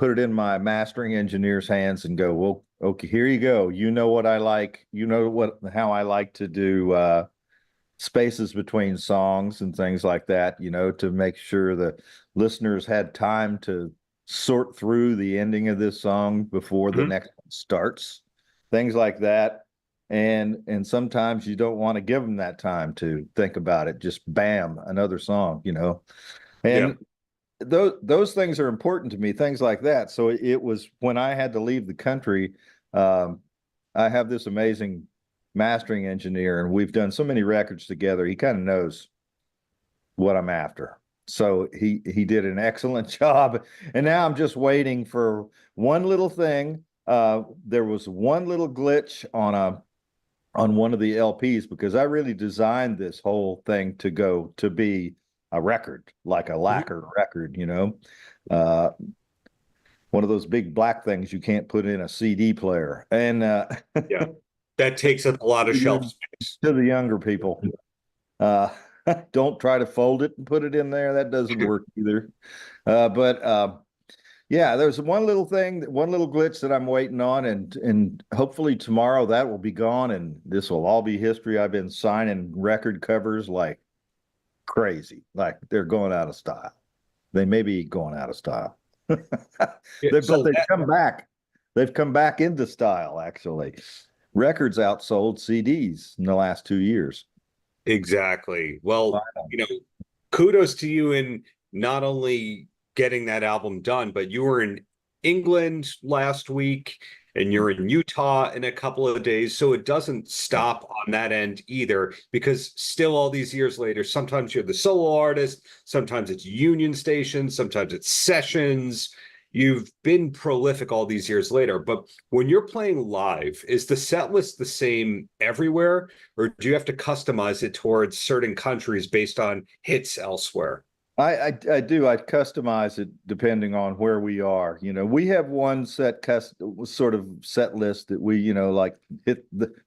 put it in my mastering engineer's hands and go, well, okay, here you go. You know what I like. You know how I like to do spaces between songs and things like that, to make sure the listeners had time to sort through the ending of this song before the Mhm. next one starts, things like that. And sometimes you don't want to give them that time to think about it. Just bam, another song. Yeah. And those things are important to me, things like that. So it was when I had to leave the country. um, I have this amazing mastering engineer, and we've done so many records together. He kind of knows what I'm after. So he did an excellent job. And now I'm just waiting for one little thing. There was one little glitch on one of the LPs, because I really designed this whole thing to go to be a record, like a Mhm. lacquer record. Uh, one of those big black things you can't put in a CD player. And Yeah. That takes up a lot of shelf to space. the younger people, uh, don't try to fold it and put it in there. That doesn't work either. But yeah, there's one little thing, one little glitch that I'm waiting on, and hopefully tomorrow that will be gone, and this will all be history. I've been signing record covers like crazy, like they're going out of style. They may be going out of style. Yeah. But So they've that come back. They've come back into style, actually. Records outsold CDs in the last 2 years. exactly. Well, kudos to you in not only getting that album done, but you were in England last week and you're in Utah in a couple of days. So it doesn't stop on that end either, because still all these years later, sometimes you're the solo artist, sometimes it's union stations, sometimes it's sessions. You've been prolific all these years later, but when you're playing live, is the set list the same everywhere, or do you have to customize it towards certain countries based on hits elsewhere? I do. I customize it depending on where we are. We have one sort of set list that we, like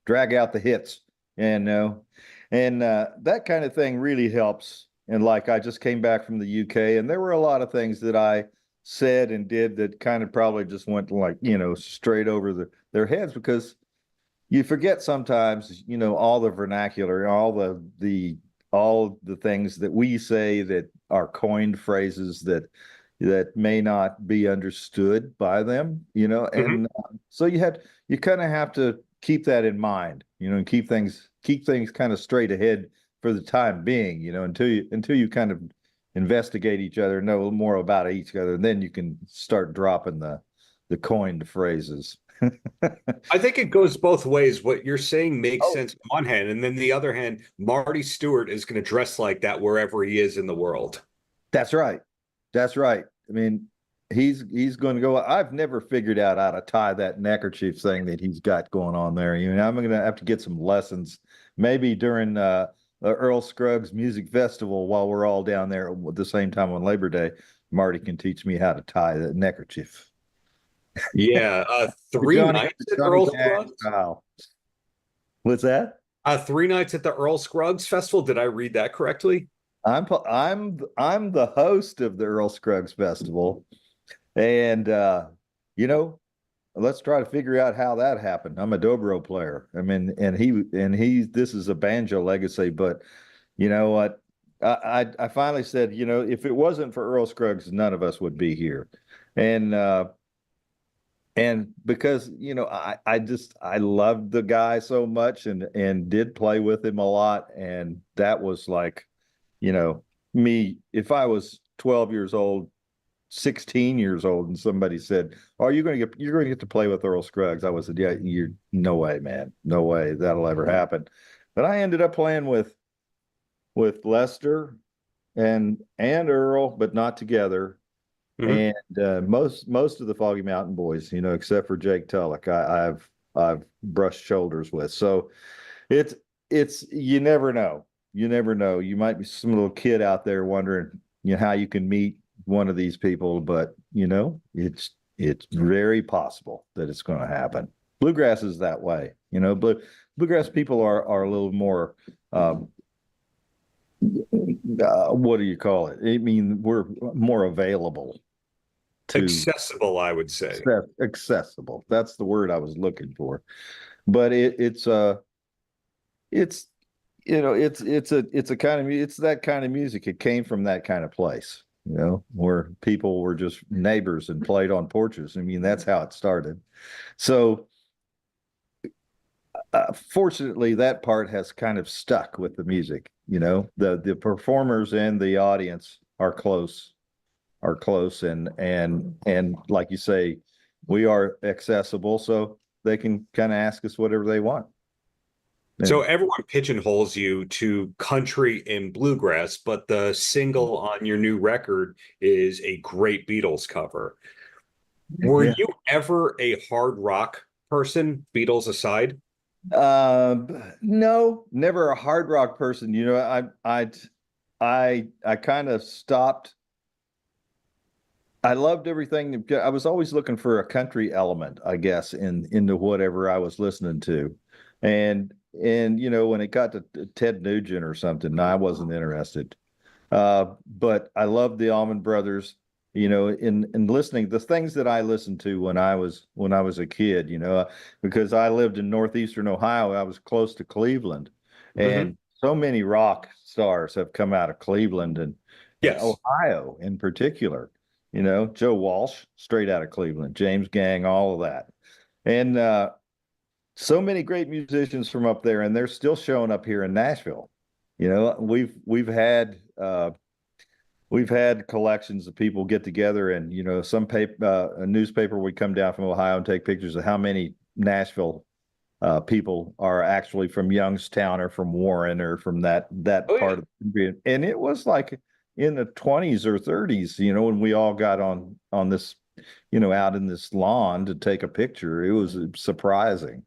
drag out the hits, and that kind of thing really helps. And like I just came back from the UK, and there were a lot of things that I said and did that kind of probably just went like, straight over their heads, because you forget sometimes, all the vernacular, all the things that we say that are coined phrases that may not be understood by them, Mhm. and so you kind of have to keep that in mind, and keep things kind of straight ahead for the time being, until you kind of investigate each other, know more about each other, and then you can start dropping the coined phrases. I think it goes both ways. What you're saying makes Oh, sense on one hand, and then the other hand, Marty Stewart is going to dress like that wherever he is in the world. that's right. That's right. I mean, he's going to go. I've never figured out how to tie that neckerchief thing that he's got going on there. I'm going to have to get some lessons, maybe during the Earl Scruggs Music Festival while we're all down there at the same time on Labor Day. Marty can teach me how to tie the neckerchief. Yeah, The three Johnny nights at Johnny Earl Cash Scruggs. style. What's that? 3 nights at the Earl Scruggs Festival. Did I read that correctly? I'm the host of the Earl Scruggs Festival, and you know let's try to figure out how that happened. I'm a dobro player. I mean, and he this is a banjo legacy, but you know what? I finally said, if it wasn't for Earl Scruggs, none of us would be here. And because, I loved the guy so much, and did play with him a lot. And that was like, you know, me, if I was 12 years old, 16 years old, and somebody said, "Oh, you're going to get to play with Earl Scruggs." I was said, "Yeah, you're no way, man. No way that'll ever happen." But I ended up playing with Lester and Earl, but not together. Mhm. And most of the Foggy Mountain Boys, except for Jake Tulloch, I've brushed shoulders with. So it's it's you never know. You never know. You might be some little kid out there wondering, how you can meet one of these people, but it's very possible that it's going to happen. Bluegrass is that way, but bluegrass people are a little more what do you call it? I mean, we're more available. to Accessible, I would say. accessible. That's the word I was looking for. But it's it's a kind of it's that kind of music. It came from that kind of place, where people were just neighbors and played on porches. I mean, that's how it started. So fortunately, that part has kind of stuck with the music. The performers and the audience are close, and like you say, we are accessible, so they can kind of ask us whatever they want. So And everyone pigeonholes you to country and bluegrass, but the single on your new record is a great Beatles cover. Were yeah. you ever a hard rock person, Beatles aside? No, never a hard rock person. I kind of stopped. I loved everything. I was always looking for a country element, I guess, into whatever I was listening to. And when it got to Ted Nugent or something, no, I wasn't interested. But I loved the Allman Brothers, in listening the things that I listened to when I was a kid, because I lived in northeastern Ohio. I was close to Cleveland, Hmm. and so many rock stars have come out of Cleveland and Yes. Ohio in particular. Joe Walsh, straight out of Cleveland, James Gang, all of that. And so many great musicians from up there, and they're still showing up here in Nashville. We've had collections of people get together, and some paper, a newspaper would come down from Ohio and take pictures of how many Nashville people are actually from Youngstown or from Warren or from that Oh yeah. part of the country. And it was like in the 20s or 30s, when we all got on this, out in this lawn to take a picture. It was surprising.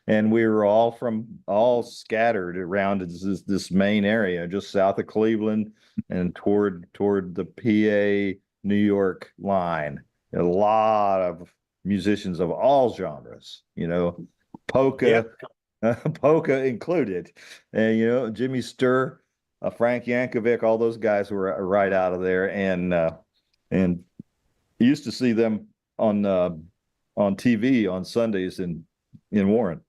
And we were all scattered around this main area just south of Cleveland and toward the PA New York line. A lot of musicians of all genres, polka, Yeah. polka included, and Jimmy Sturr, Frank Yankovic, all those guys were right out of there, and used to see them on TV on Sundays in Warren,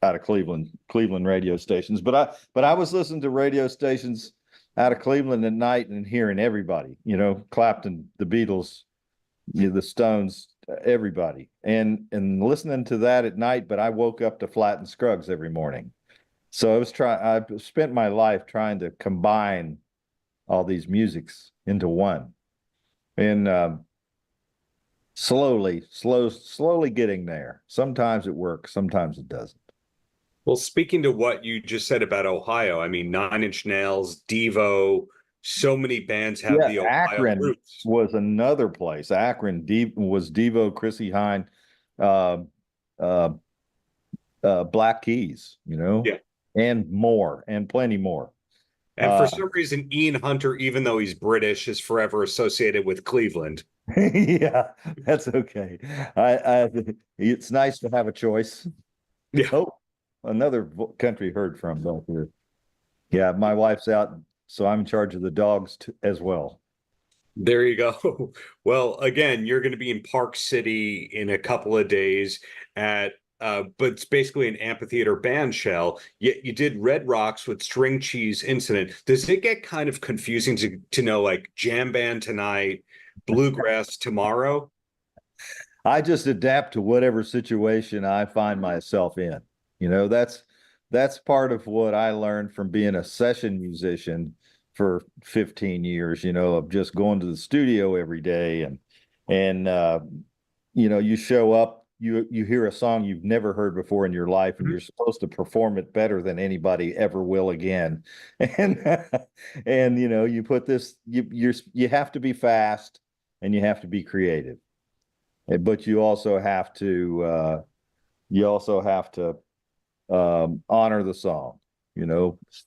out of Cleveland radio stations. But I was listening to radio stations out of Cleveland at night and hearing everybody, Clapton, the Beatles, the Stones, everybody, and listening to that at night. But I woke up to Flatt and Scruggs every morning. So I spent my life trying to combine all these musics into one, and slowly getting there. Sometimes it works, sometimes it doesn't. Well, speaking to what you just said about Ohio, I mean, Nine Inch Nails, Devo, so many bands have Yeah, the Ohio Akron roots. was another place. Akron was Devo, Chrissy Hine, uh, uh, Black Keys, Yeah. and more, and plenty more. And for Uh, some reason, Ian Hunter, even though he's British, is forever associated with Cleveland. yeah, that's okay. It's nice to have a choice. Yeah, Oh, another country heard from back here. Yeah, my wife's out, so I'm in charge of the dogs as well. there you go. Well, again, you're going to be in Park City in a couple of days at but it's basically an amphitheater band shell. Yet you did Red Rocks with String Cheese Incident. Does it get kind of confusing to know like jam band tonight, bluegrass tomorrow? I just adapt to whatever situation I find myself in. That's part of what I learned from being a session musician for 15 years, of just going to the studio every day, and you show up, you hear a song you've never heard before in your life, and you're supposed to perform it better than anybody ever will again. And you put this you have to be fast, and you have to be creative. But you also have to honor the song,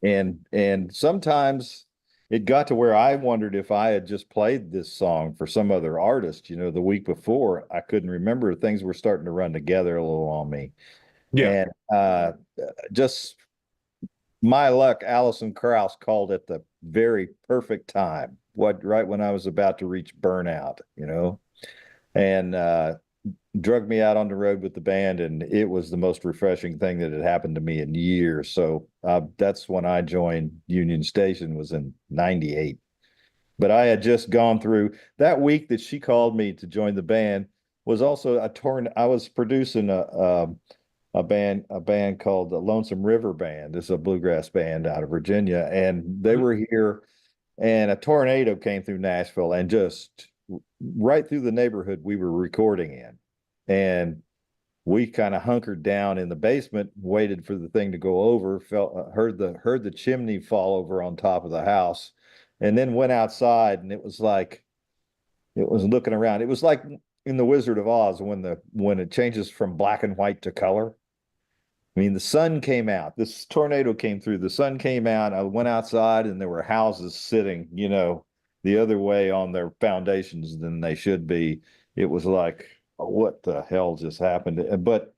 and sometimes it got to where I wondered if I had just played this song for some other artist, the week before. I couldn't remember. Things were starting to run together a little on me. Yeah. And just my luck, Alison Krauss called it the very perfect time. Right when I was about to reach burnout. and drug me out on the road with the band, and it was the most refreshing thing that had happened to me in years. So that's when I joined Union Station, was in '98. But I had just gone through that week that she called me to join the band was also a torn. I was producing a band called the Lonesome River Band. It's a bluegrass band out of Virginia, and they were here, and a tornado came through Nashville and just right through the neighborhood we were recording in. And we kind of hunkered down in the basement, waited for the thing to go over, felt heard the chimney fall over on top of the house, and then went outside, and it was like it was looking around. It was like in the Wizard of Oz when it changes from black and white to color. I mean, the sun came out. This tornado came through. The sun came out. I went outside, and there were houses sitting, the other way on their foundations than they should be. It was like, what the hell just happened? But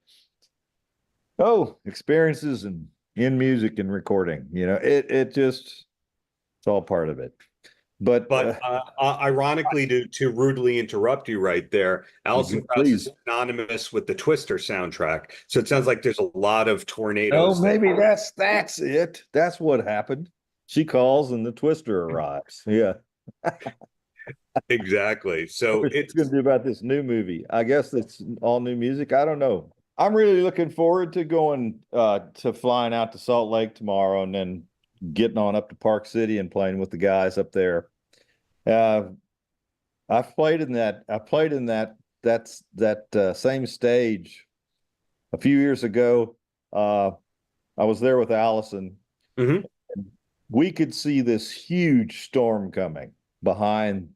experiences and in music and recording, it's all part of it. But Ironically, to rudely interrupt you right there, Alison Krauss please. is synonymous with the Twister soundtrack. So it sounds like there's a lot of Oh, tornadoes. maybe that's it. That's what happened. She calls and the Twister arrives. Yeah. Exactly. So It's it's going to be about this new movie. I guess it's all new music. I don't know. I'm really looking forward to going to flying out to Salt Lake tomorrow and then getting on up to Park City and playing with the guys up there. Uh, I've played in that. I played in that same stage a few years ago. I was there with Allison. Mhm. We could see this huge storm coming behind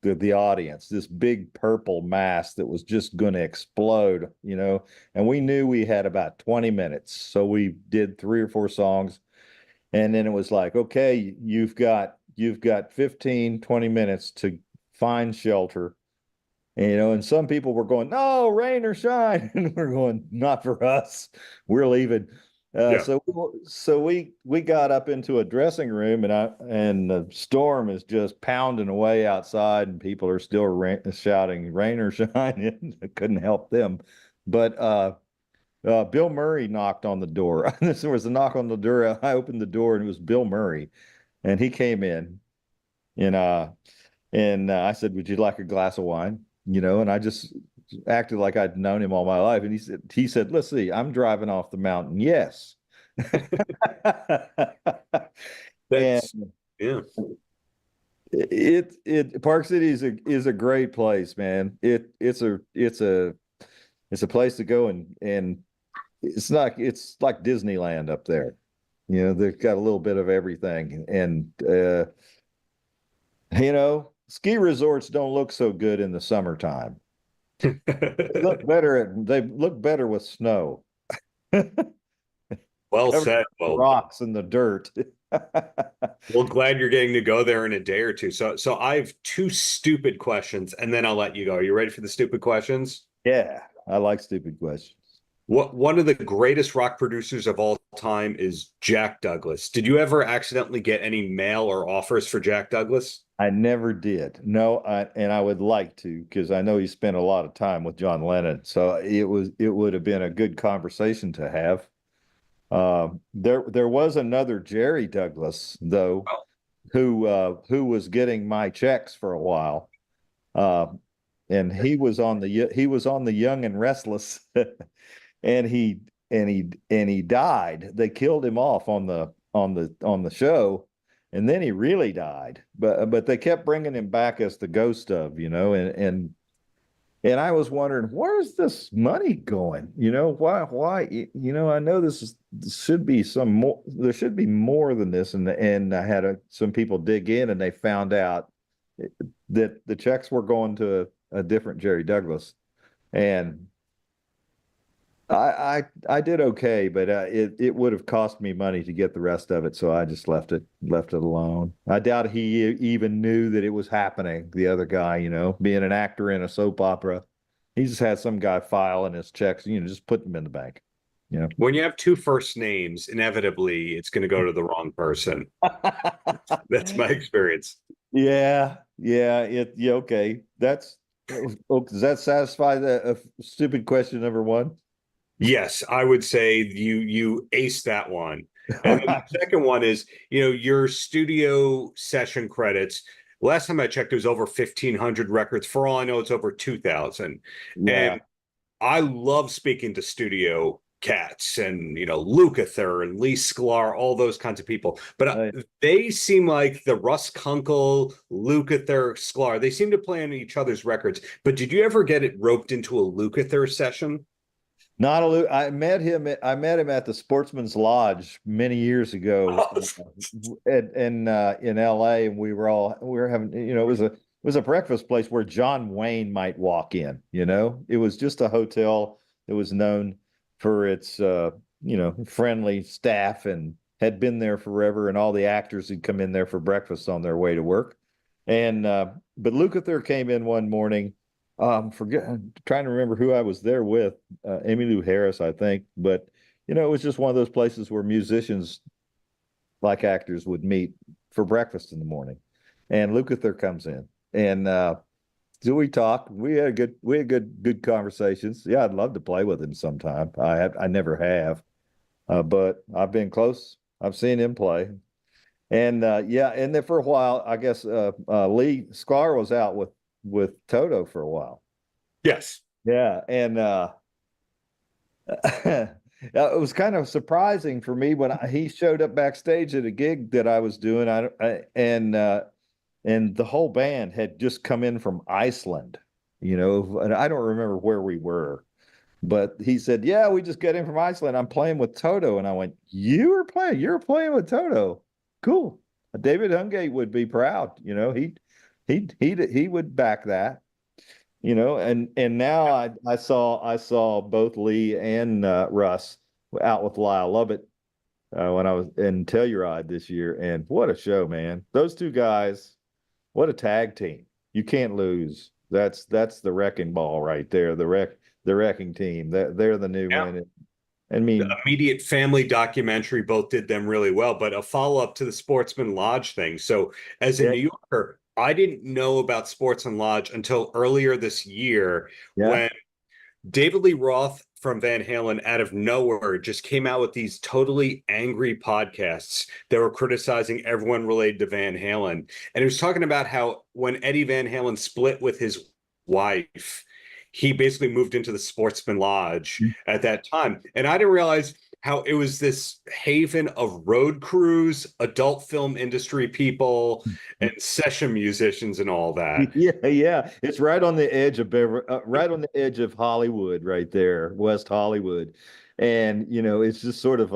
the audience, this big purple mass that was just going to explode, and we knew we had about 20 minutes. So we did 3 or 4 songs, and then it was like, okay, you've got 15, 20 minutes to find shelter. And some people were going, no, rain or shine. And we're going, not for us. We're leaving. Yeah. So we got up into a dressing room, and the storm is just pounding away outside, and people are still shouting rain or shine. And I couldn't help them. But Bill Murray knocked on the door. There was a knock on the door. I opened the door, and it was Bill Murray, and he came in, and I said, "Would you like a glass of wine?" And I just acted like I'd known him all my life. And he said, "Let's see, I'm driving off the mountain." Yes. And That's yeah. Park City is a great place, man. It's a place to go, and it's like Disneyland up there. They've got a little bit of everything. And ski resorts don't look so good in the summertime. They look better with snow. Well Covered said. in Well, rocks and the dirt. glad you're getting to go there in a day or two. So I have two stupid questions, and then I'll let you go. Are you ready for the stupid questions? Yeah, I like stupid questions. One of the greatest rock producers of all time is Jack Douglas. Did you ever accidentally get any mail or offers for Jack Douglas? I never did. No, and I would like to, because I know he spent a lot of time with John Lennon. So it would have been a good conversation to have. There was another Jerry Douglas though, Oh. who was getting my checks for a while, uh, and he was on the Young and Restless, and he died. They killed him off on the show, and then he really died. But they kept bringing him back as the ghost of, and I was wondering, where's this money going? Why? I know this should be some more. There should be more than this. And I had some people dig in, and they found out that the checks were going to a different Jerry Douglas, and I did okay, but it would have cost me money to get the rest of it, so I just left it alone. I doubt he even knew that it was happening. The other guy, being an actor in a soap opera, he just had some guy filing his checks, just put them in the bank. When you have two first names, inevitably it's going to go to the wrong person. That's my experience. Yeah, yeah, okay. Oh, does that satisfy the stupid question number one? Yes, I would say you ace that one. And then the second one is, your studio session credits. Last time I checked, it was over 1,500 records. For all I know, it's over 2,000. Yeah. And I love speaking to studio cats and Lukather and Lee Sklar, all those kinds of people. But I- they seem like the Russ Kunkel, Lukather, Sklar. They seem to play on each other's records. But did you ever get it roped into a Lukather session? Not a. I met him. I met him at the Sportsman's Lodge many years ago, in L.A. And we were having. It was a breakfast place where John Wayne might walk in. It was just a hotel that was known for its friendly staff and had been there forever, and all the actors had come in there for breakfast on their way to work. And but Lukather came in one morning. Trying to remember who I was there with, Emmylou Harris, I think. But it was just one of those places where musicians, like actors, would meet for breakfast in the morning. And Lukather comes in, and so we talked. We had good conversations. Yeah, I'd love to play with him sometime. I never have, but I've been close. I've seen him play, and yeah, and then for a while, I guess Lee Sklar was out with Toto for a while. Yes. Yeah, and it was kind of surprising for me when he showed up backstage at a gig that I was doing. And the whole band had just come in from Iceland, and I don't remember where we were, but he said, "Yeah, we just got in from Iceland. I'm playing with Toto," and I went, You're playing with Toto? Cool." David Hungate would be proud. He would back that. And now I saw both Lee and Russ out with Lyle Lovett when I was in Telluride this year, and what a show, man! Those two guys, what a tag team! You can't lose. That's the wrecking ball right there. The wrecking team. They're the new Yeah. one. I The mean, immediate family documentary both did them really well, but a follow-up to the Sportsman Lodge thing. So as a yeah, New Yorker, I didn't know about Sportsman Lodge until earlier this year yeah. when David Lee Roth from Van Halen out of nowhere just came out with these totally angry podcasts that were criticizing everyone related to Van Halen. And he was talking about how when Eddie Van Halen split with his wife, he basically moved into the Sportsman Lodge at that time. And I didn't realize how it was this haven of road crews, adult film industry people, and session musicians and all that. Yeah, yeah. It's right on the edge of right on the edge of Hollywood, right there, West Hollywood, and it's just sort of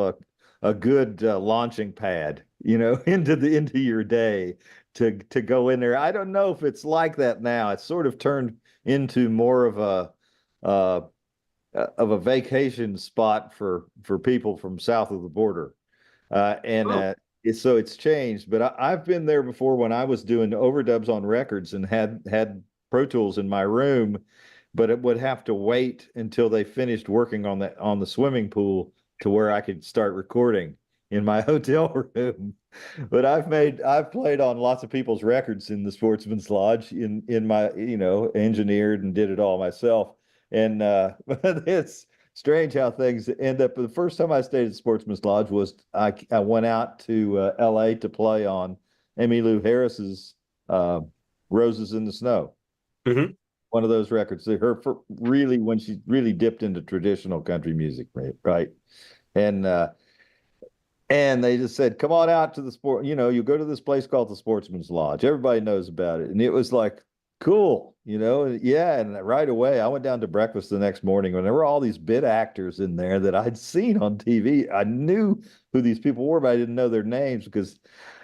a good launching pad, into your day to go in there. I don't know if it's like that now. It's sort of turned into more uh, of a vacation spot for people from south of the border. And Oh. so it's changed, but I've been there before when I was doing overdubs on records and had Pro Tools in my room, but it would have to wait until they finished working on the swimming pool to where I could start recording in my hotel room. But I've played on lots of people's records in the Sportsman's Lodge in my, engineered and did it all myself. And it's strange how things end up. The first time I stayed at Sportsman's Lodge was I went out to L.A. to play on Emmylou Harris's "Roses in the Snow," Mhm. one of those records. Really when she really dipped into traditional country music, right? And they just said, "Come on out to the sport. You go to this place called the Sportsman's Lodge. Everybody knows about it." And it was like, cool, yeah. And right away, I went down to breakfast the next morning when there were all these bit actors in there that I'd seen on TV. I knew who these people were, but I didn't know their names because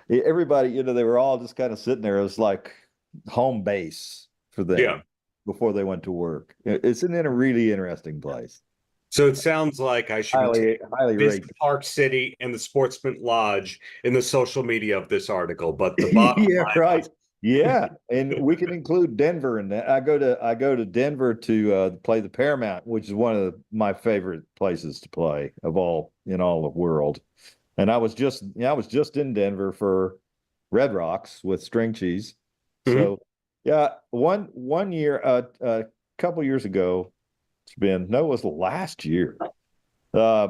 everybody, they were all just kind of sitting there. It was like home base for Yeah. them before they went to work. It's in a really interesting place. So it sounds like I should be taking Highly Visit rated. Park City and the Sportsman Lodge in the social media of this article. But the bottom Yeah, line right. was, Yeah, and we can include Denver in that. I go to Denver to play the Paramount, which is one of my favorite places to play in all the world. And I was just in Denver for Red Rocks with String Cheese. Mhm. So Yeah, one year, a couple years ago, it was last year. Uh,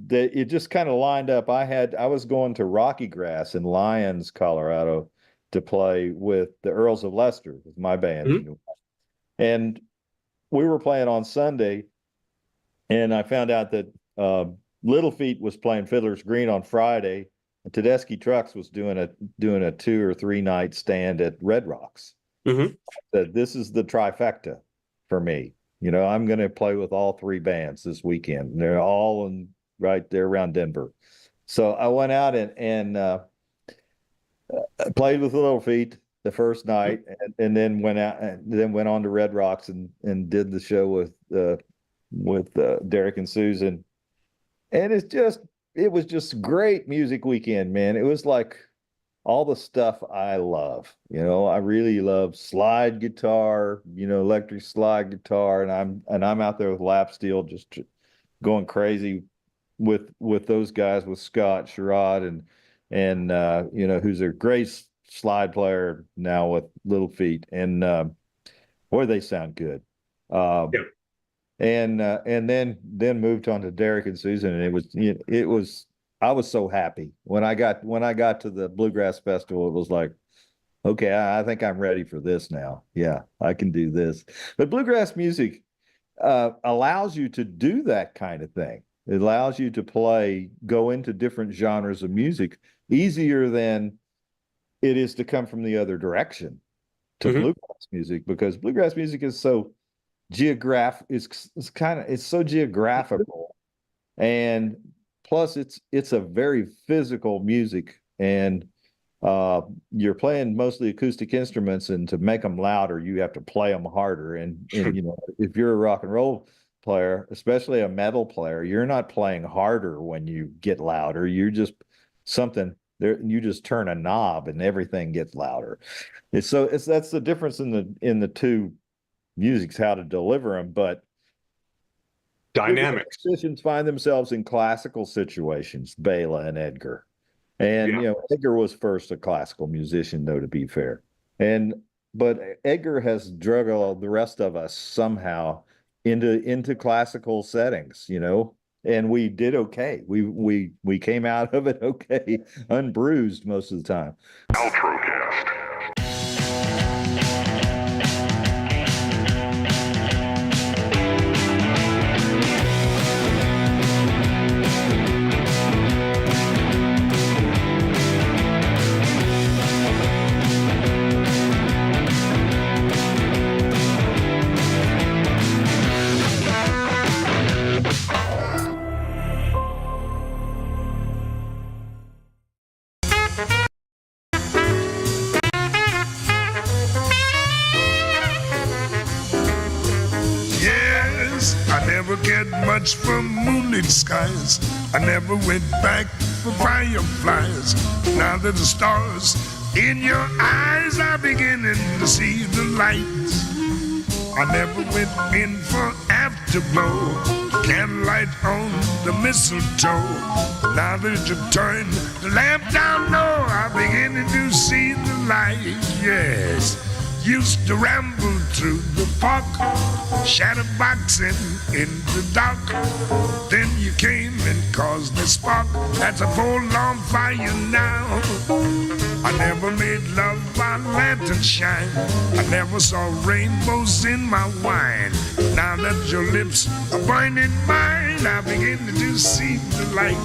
it just kind of lined up. I was going to Rocky Grass in Lyons, Colorado, to play with the Earls of Leicester with my band, Mhm. and we were playing on Sunday, and I found out that Little Feat was playing Fiddler's Green on Friday, and Tedeschi Trucks was doing a 2 or 3 night stand at Red Rocks. Mhm. That this is the trifecta for me. I'm going to play with all 3 bands this weekend. They're all right there around Denver. So I went out and played with Little Feat the first night, and then went out and then went on to Red Rocks and did the show with Derek and Susan. And it was just great music weekend, man. It was like all the stuff I love. I really love slide guitar, electric slide guitar, and I'm out there with lap steel just going crazy with those guys, with Scott Sherrod and who's a great slide player now with Little Feat, and boy, they sound good. Yeah. And then moved on to Derek and Susan, and it was I was so happy when I got to the Bluegrass Festival. It was like, okay, I think I'm ready for this now. Yeah, I can do this. But bluegrass music allows you to do that kind of thing. It allows you to go into different genres of music easier than it is to come from the other direction to Mhm. bluegrass music, because bluegrass music is so it's so geographical, and plus it's a very physical music, and you're playing mostly acoustic instruments, and to make them louder you have to play them harder, and if you're a rock and roll player, especially a metal player, you're not playing harder when you get louder. You're just something there, you just turn a knob and everything gets louder. That's the difference in the two musics, how to deliver them. But Dynamics. musicians find themselves in classical situations, Bela and Edgar. And Yeah. Edgar was first a classical musician, though, to be fair. But Edgar has drug all the rest of us somehow into classical settings, and we did okay. We came out of it okay, unbruised most of the time. Outrocast. Yes, I never get much from moonlit skies. I never went back for fireflies. Now that the stars in your eyes are beginning to see the lights. I never went in for afterglow, candlelight on the mistletoe. Now that you turn the lamp down low, I'm beginning to see the light. Yes, used to ramble through the park, shadow boxing in the dark. Then you came and caused a spark that's a full-on fire now. I never made love by lantern shine. I never saw rainbows in my wine. Now that your lips are burning mine, I begin to see the light.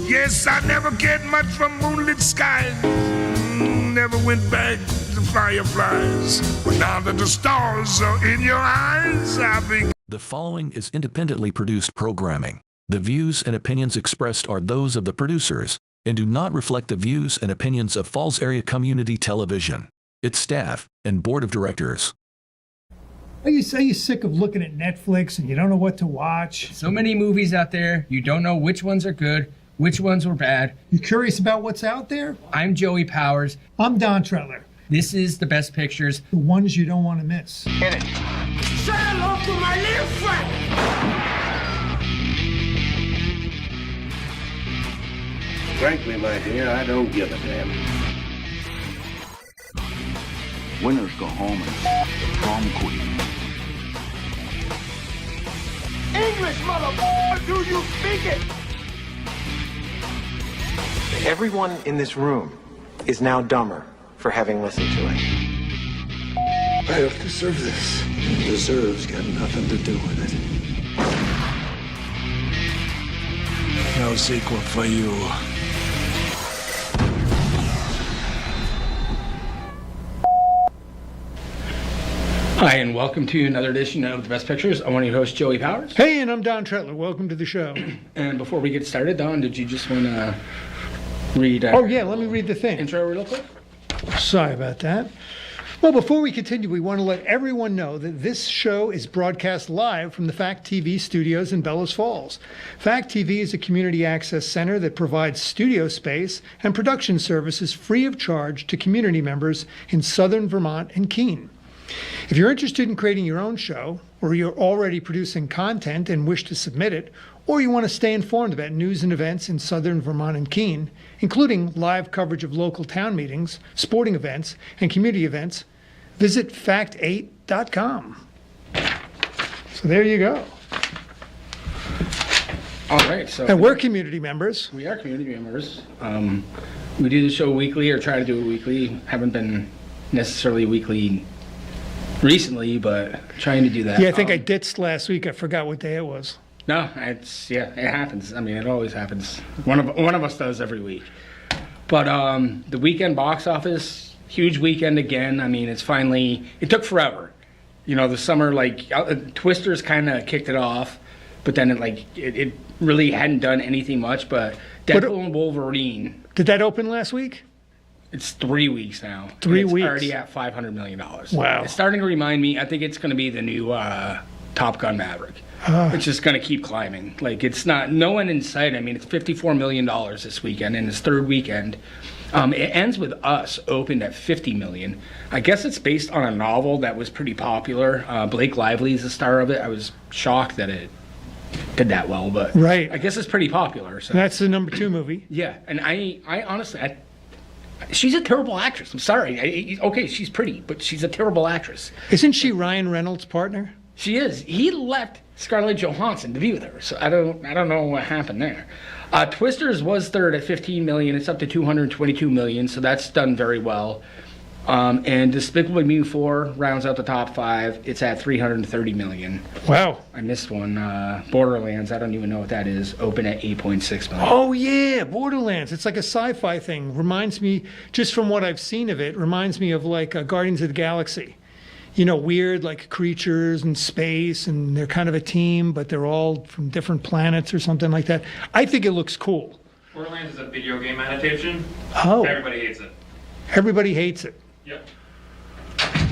Yes, I never cared much from moonlit skies. Never went back to fireflies. But now that the stars are in your eyes, I begin. The following is independently produced programming. The views and opinions expressed are those of the producers and do not reflect the views and opinions of Falls Area Community Television, its staff, and board of directors. Are you sick of looking at Netflix and you don't know what to watch? So many movies out there, you don't know which ones are good, which ones were bad. You curious about what's out there? I'm Joey Powers. I'm Don Trettler. This is The Best Pictures. The ones you don't want to miss. Get it. Say hello to my little friend. Frankly, my dear, I don't give a damn. Winners go home and the prom queen. English, motherfucker, do you speak it? Everyone in this room is now dumber for having listened to it. I don't deserve this. Deserves got nothing to do with it. No sequel for you. Hi, and welcome to another edition of The Best Pictures. I'm one of your hosts, Joey Powers. Hey, and I'm Don Tretler. Welcome to the show. And before we get started, Don, did you just want to read Oh, yeah, let me read the thing. intro real quick? Sorry about that. Well, before we continue, we want to let everyone know that this show is broadcast live from the Fact TV studios in Bellows Falls. Fact TV is a community access center that provides studio space and production services free of charge to community members in Southern Vermont and Keene. If you're interested in creating your own show, or you're already producing content and wish to submit it, or you want to stay informed about news and events in Southern Vermont and Keene, including live coverage of local town meetings, sporting events, and community events, visit fact8.com. So there you go. All right, so And we're community members. we are community members. We do the show weekly, or try to do it weekly. Haven't been necessarily weekly recently, but trying to do that. Yeah, I think I ditched last week. I forgot what day it was. No, it happens. I mean, it always happens. One of us does every week. But the weekend box office, huge weekend again. I mean, it took forever. You know, the summer, Twisters kind of kicked it off, but then it really hadn't done anything much. But Deadpool and Wolverine. Did that open last week? It's 3 weeks now. 3 and it's weeks. already at $500 million. Wow. It's starting to remind me, I think it's going to be the new Top Gun Maverick. It's just going to keep climbing. It's no one in sight. I mean, it's $54 million this weekend, in its third weekend. It ends with Us, opened at $50 million. I guess it's based on a novel that was pretty popular. Blake Lively is the star of it. I was shocked that it did that well, but Right. I guess it's pretty popular. So. That's the number 2 movie. Yeah, and I honestly, she's a terrible actress. I'm sorry. Okay, she's pretty, but she's a terrible actress. Isn't she Ryan Reynolds' partner? She is. He left Scarlett Johansson to be with her, so I don't know what happened there. Twisters was third at $15 million. It's up to $222 million, so that's done very well. And Despicable Me 4 rounds out the top 5. It's at $330 million. Wow. I missed one. Borderlands, I don't even know what that is. Open at $8.6 million. Oh, yeah, Borderlands. It's like a sci-fi thing. Reminds me, just from what I've seen of it, reminds me of Guardians of the Galaxy. You know, weird creatures in space, and they're kind of a team, but they're all from different planets or something like that. I think it looks cool. Borderlands is a video game adaptation. Oh. Everybody hates it. Everybody hates it. Yep.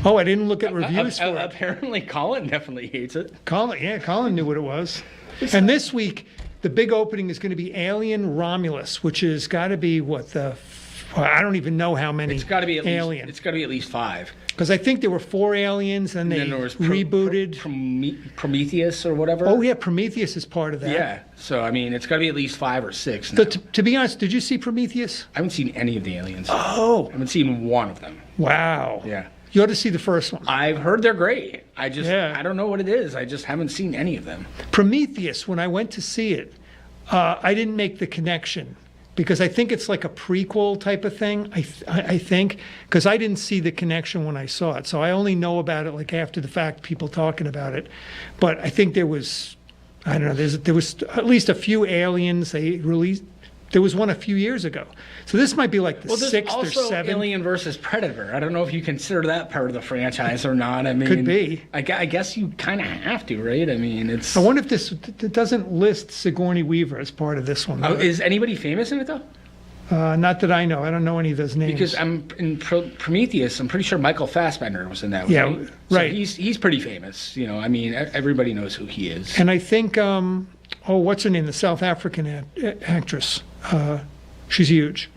Oh, I didn't look at reviews for it. Apparently, Colin definitely hates it. Colin knew what it was. And this week, the big opening is going to be Alien Romulus, which has got to be I don't even know how many It's got to be at Alien. It's got to be at least 5. Because I think there were 4 aliens, and they then there was rebooted. Prometheus or whatever. Oh yeah, Prometheus is part of that. Yeah. So I mean, it's got to be at least 5 or 6. Now. To be honest, did you see Prometheus? I haven't seen any of the aliens. Oh. I haven't seen one of them. Wow. Yeah. You ought to see the first one. I've heard they're great. I Yeah. don't know what it is. I just haven't seen any of them. Prometheus, when I went to see it, I didn't make the connection because I think it's like a prequel type of thing. I think because I didn't see the connection when I saw it, so I only know about it after the fact, people talking about it. But I think there was, I don't know, there was at least a few aliens they released. There was one a few years ago, so this might be the there's 6th or also 7th. Alien versus Predator. I don't know if you consider that part of the franchise or not. I mean, Could be. I guess you kind of have to, right? I mean, it's. I wonder if this doesn't list Sigourney Weaver as part of this one. Is anybody famous in it though? Not that I know. I don't know any of those names. Because I'm in Prometheus. I'm pretty sure Michael Fassbender was in that. Yeah, right. right. So he's pretty famous. You know, I mean, everybody knows who he is. And I think, what's her name? The South African actress. She's huge.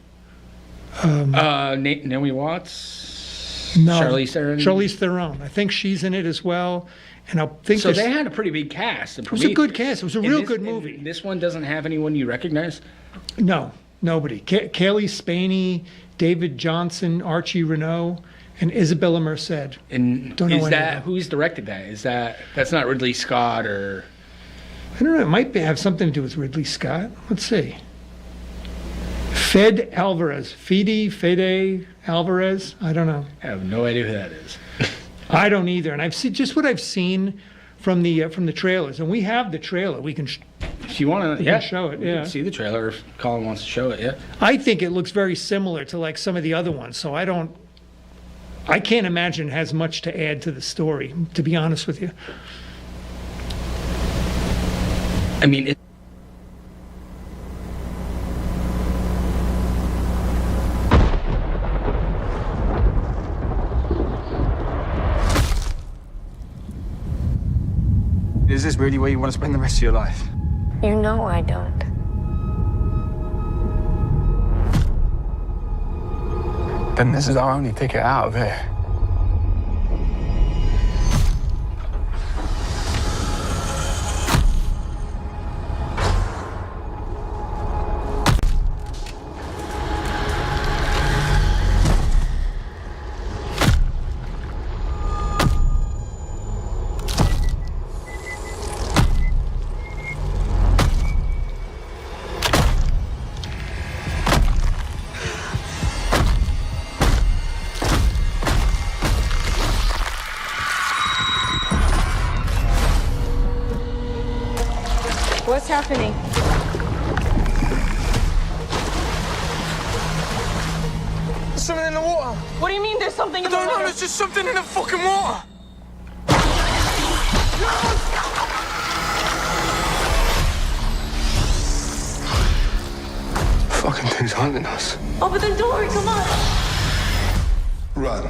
Naomi Watts. No, Charlize Theron. Charlize Theron. I think she's in it as well. And I think so. They had a pretty big cast. It was a good cast. It was a real good movie. This one doesn't have anyone you recognize. No, nobody. Kaylee Spaney, David Johnson, Archie Renault, and Isabella Merced. And Don't know is any of that them. who's directed that? That's not Ridley Scott or? I don't know. It might have something to do with Ridley Scott. Let's see. Fede Alvarez. I don't know. I have no idea who that is. I don't either. And I've seen just what I've seen from the trailers, and we have the trailer. We can. If you want to, can show it, we can yeah. see the trailer if Colin wants to show it. Yeah. I think it looks very similar to like some of the other ones. So I can't imagine it has much to add to the story, to be honest with you. I mean, Is this really where you want to spend the rest of your life? You know I don't. Then this is our only ticket out of here. What's happening? There's something in the water. What do you mean there's something in the No, water? there's just something in the fucking water. Fucking thing's hunting us. Open the door, come on. Run.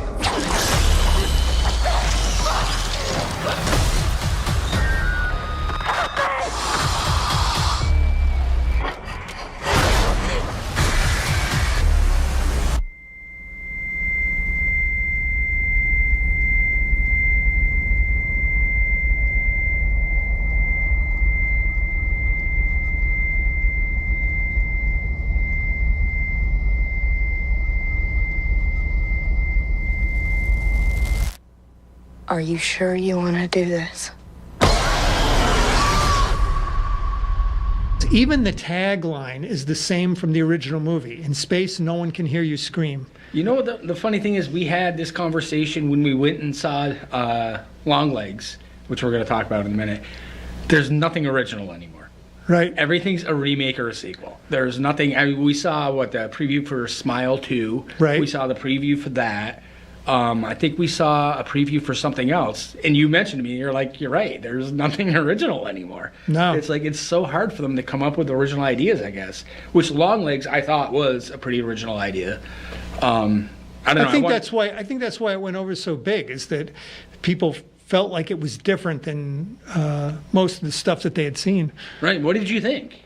Are you sure you want to do this? Even the tagline is the same from the original movie. In space, no one can hear you scream. you know what the funny thing is? We had this conversation when we went and saw Longlegs, which we're going to talk about in a minute. There's nothing original anymore. Right. Everything's a remake or a sequel. There's nothing. I mean, we saw the preview for Smile 2. Right. We saw the preview for that. I think we saw a preview for something else, and you mentioned to me, you're like, you're right. There's nothing original anymore. No. It's like it's so hard for them to come up with original ideas, I guess. Which Longlegs I thought was a pretty original idea. I don't know. I think that's why it went over so big, is that people felt like it was different than most of the stuff that they had seen. Right. What did you think?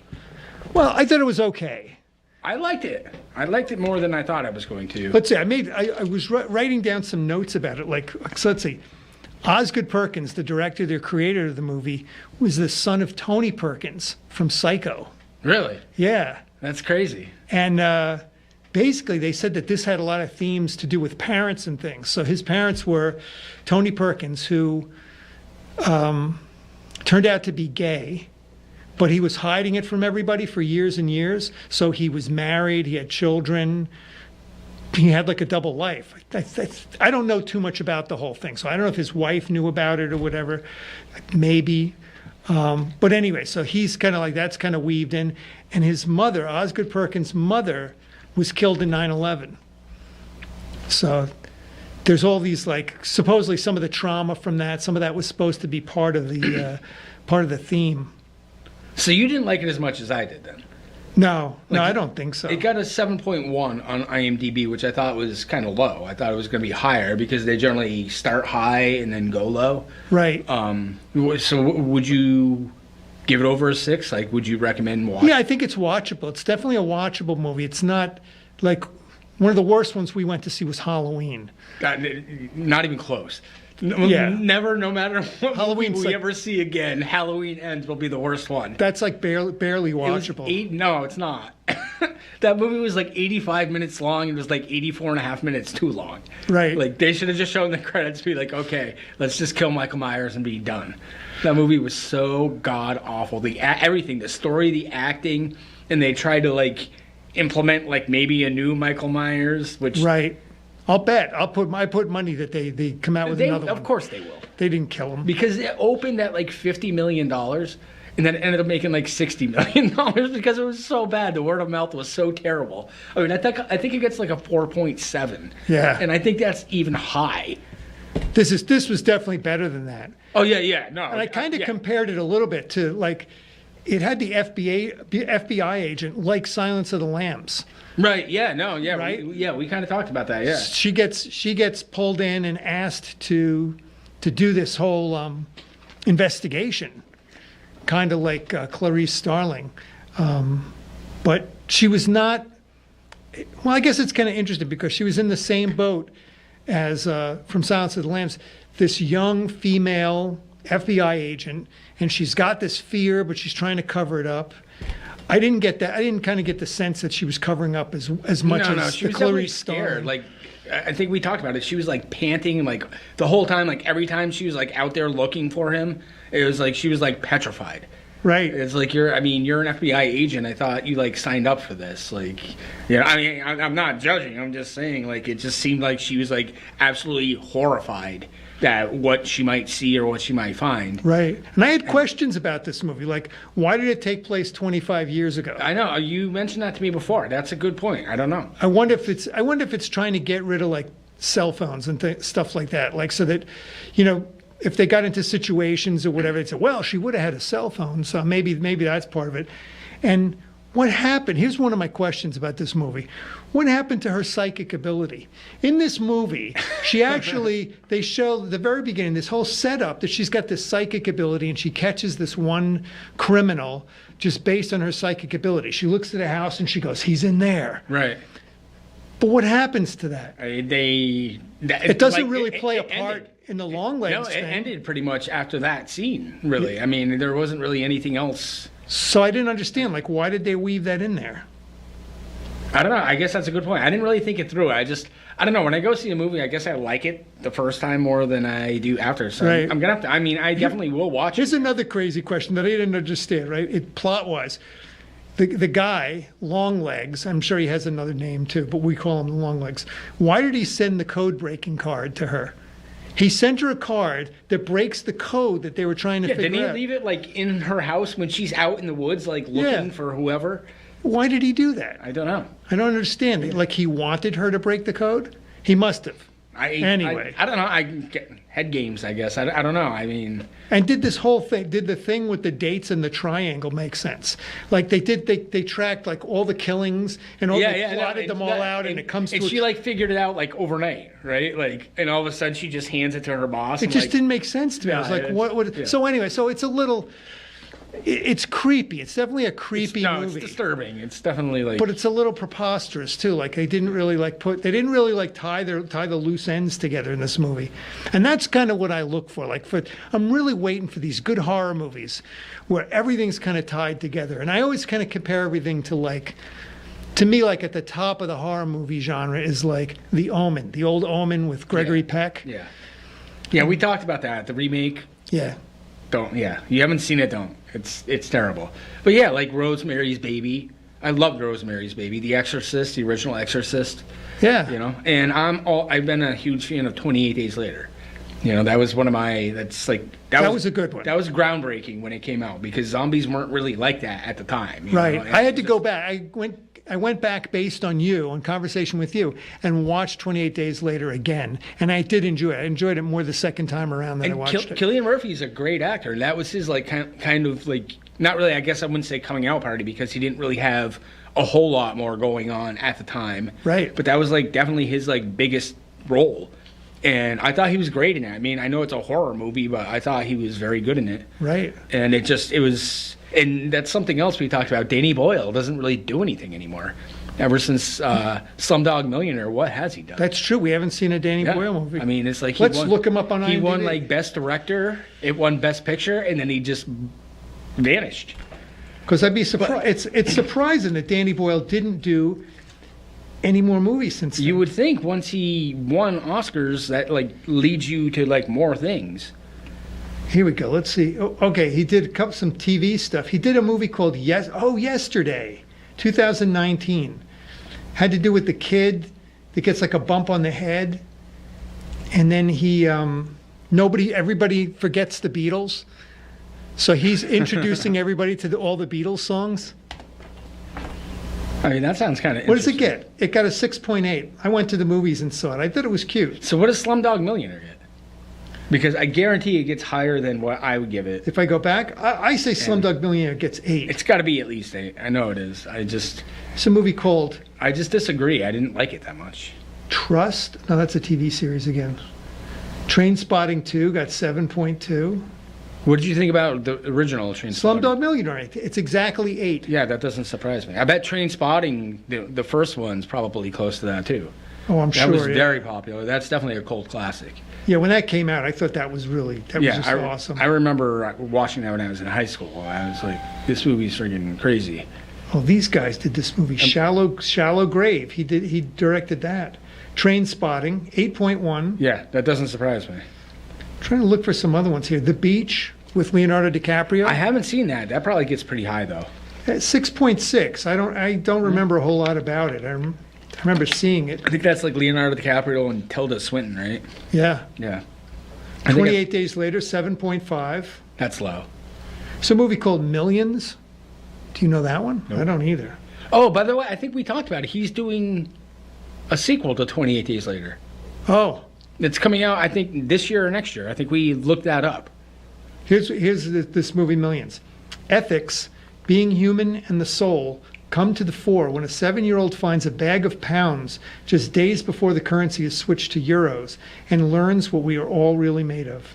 Well, I thought it was okay. I liked it. I liked it more than I thought I was going to. Let's see. I was writing down some notes about it. So let's see. Osgood Perkins, the director, the creator of the movie, was the son of Tony Perkins from Psycho. Really? Yeah. That's crazy. And basically, they said that this had a lot of themes to do with parents and things. So his parents were Tony Perkins, who turned out to be gay, but he was hiding it from everybody for years and years. So he was married, he had children, he had like a double life. I don't know too much about the whole thing, so I don't know if his wife knew about it or whatever, maybe. But anyway, so he's kind of like, that's kind of weaved in. And his mother, Osgood Perkins' mother, was killed in 9/11. So there's all these, like, supposedly some of the trauma from that, some of that was supposed to be part of the theme. So you didn't like it as much as I did then? No, I don't think so. It got a 7.1 on IMDb, which I thought was kind of low. I thought it was going to be higher because they generally start high and then go low. Right. So would you give it over a 6? Like, would you recommend watching? Yeah, I think it's watchable. It's definitely a watchable movie. It's not like one of the worst ones we went to see was Halloween. Not even close. Yeah. Never, no matter what Halloween's movie we like- ever see again, Halloween Ends will be the worst one. That's like barely watchable. No, it's not. That movie was like 85 minutes long. It was like 84 and a half minutes too long. Right. Like, they should have just shown the credits, be like, okay, let's just kill Michael Myers and be done. That movie was so god-awful. Everything, the story, the acting, and they tried to, like, implement, like, maybe a new Michael Myers, which... Right. I'll bet. I put money that they come out with another one. Of course they will. They didn't kill him. Because it opened at, like, $50 million, and then it ended up making, like, $60 million because it was so bad. The word of mouth was so terrible. I mean, I think it gets, like, a 4.7. Yeah. And I think that's even high. This was definitely better than that. Oh, yeah, no. And I kind of compared it a little bit to, like, it had the FBI agent like Silence of the Lambs. Right, yeah, no, yeah. Right? We kind of talked about that, yeah. She gets pulled in and asked to do this whole investigation, kind of like Clarice Starling. But she was not, well, I guess it's kind of interesting because she was in the same boat as, from Silence of the Lambs, this young female FBI agent, and she's got this fear, but she's trying to cover it up. I didn't get that. I didn't kind of get the sense that she was covering up as much as she the was Clarice scared. Starling. Like, I think we talked about it. She was like panting, like the whole time. Like every time she was like out there looking for him, it was like she was like petrified. Right. It's like you're an FBI agent. I thought you like signed up for this. Like, I mean, I'm not judging. I'm just saying, like, it just seemed like she was like absolutely horrified that what she might see or what she might find. Right. And I had questions about this movie, like, why did it take place 25 years ago? I know you mentioned that to me before. That's a good point. I don't know. I wonder if it's trying to get rid of like cell phones and stuff like that, like so that, if they got into situations or whatever, they'd say, well, she would have had a cell phone, so maybe that's part of it. And what happened? Here's one of my questions about this movie. What happened to her psychic ability? In this movie, she actually, they show at the very beginning this whole setup that she's got this psychic ability and she catches this one criminal just based on her psychic ability. She looks at a house and she goes, he's in there. Right. But what happens to that? It doesn't really play a part in the Longlegs No, it thing. ended pretty much after that scene, really. I mean, there wasn't really anything else. So I didn't understand, like, why did they weave that in there? I don't know. I guess that's a good point. I didn't really think it through. I don't know. When I go see a movie, I guess I like it the first time more than I do after. So Right. I'm going to have to, I definitely will watch Here's it. another crazy question that I didn't understand, right? Plot-wise. The guy, Longlegs, I'm sure he has another name too, but we call him Longlegs. Why did he send the code-breaking card to her? He sent her a card that breaks the code that they were trying to figure out. Didn't he leave it like in her house when she's out in the woods, like looking for whoever? Why did he do that? I don't know. I don't understand. Like he wanted her to break the code? He must have. Anyway. I don't know. I get head games, I guess. I don't know. I mean. And did this whole thing, did the thing with the dates and the triangle make sense? Like they tracked like all the killings and they plotted them all out and it comes to. And she like figured it out like overnight, right? Like, and all of a sudden she just hands it to her boss. It just didn't make sense to me. I was like, what? Yeah. So anyway, so it's a little. It's creepy. It's definitely a creepy movie. It's disturbing. It's definitely like. But it's a little preposterous too. Like they didn't really tie the loose ends together in this movie, and that's kind of what I look for. I'm really waiting for these good horror movies where everything's kind of tied together, and I always kind of compare everything to me, like at the top of the horror movie genre is like The Omen, the old Omen with Gregory Peck. Yeah, we talked about that. The remake. Yeah. You haven't seen it, don't. It's terrible. But yeah, like Rosemary's Baby. I loved Rosemary's Baby. The Exorcist, the original Exorcist. Yeah. And I've been a huge fan of 28 Days Later. That was one of my, that was a good one. That was groundbreaking when it came out because zombies weren't really like that at the time. Right. I had to go back. I went back based on conversation with you, and watched 28 Days Later again, and I did enjoy it. I enjoyed it more the second time around than I watched it. Cillian Murphy's a great actor. That was his kind of not really. I guess I wouldn't say coming out party because he didn't really have a whole lot more going on at the time. Right. But that was definitely his biggest role. And I thought he was great in it. I mean, I know it's a horror movie, but I thought he was very good in it. Right. And and that's something else we talked about. Danny Boyle doesn't really do anything anymore. Ever since Slumdog Millionaire, what has he done? That's true. We haven't seen a Danny Boyle movie. I mean, it's like let's look him up on IMDb. He won Best Director. It won Best Picture, and then he just vanished. Because I'd be surprised. It's surprising that Danny Boyle didn't do any more movies since then. You would think once he won Oscars, that like leads you to like more things. Here we go. Let's see. Oh, okay, he did some TV stuff. He did a movie called Yesterday, 2019. Had to do with the kid that gets like a bump on the head, and then everybody forgets the Beatles, so he's introducing everybody to all the Beatles songs. I mean, that sounds kind of. What does it get? It got a 6.8. I went to the movies and saw it. I thought it was cute. So what does Slumdog Millionaire get? Because I guarantee it gets higher than what I would give it. If I go back, I say Slumdog Millionaire gets 8. It's got to be at least 8. I know it is. It's a movie called... I just disagree. I didn't like it that much. Trust? No, that's a TV series again. Trainspotting 2 got 7.2. What did you think about the original Trainspotting? Slumdog Millionaire. It's exactly 8. Yeah, that doesn't surprise me. I bet Trainspotting, the first one's probably close to that too. Oh, I'm sure. That was very popular. That's definitely a cult classic. Yeah, when that came out, I thought that was just awesome. I remember watching that when I was in high school. I was like, this movie's freaking crazy. Oh, these guys did this movie, Shallow Grave. He directed that. Trainspotting, 8.1. Yeah, that doesn't surprise me. Trying to look for some other ones here. The Beach with Leonardo DiCaprio. I haven't seen that. That probably gets pretty high though. 6.6. I don't remember a whole lot about it. I remember seeing it. I think that's like Leonardo DiCaprio and Tilda Swinton, right? Yeah. Yeah. 28 Days Later, 7.5. That's low. It's a movie called Millions. Do you know that one? Nope. I don't either. Oh, by the way, I think we talked about it. He's doing a sequel to 28 Days Later. Oh. It's coming out, I think, this year or next year. I think we looked that up. Here's this movie, Millions. Ethics, being human, and the soul come to the fore when a 7-year-old finds a bag of pounds just days before the currency is switched to euros and learns what we are all really made of.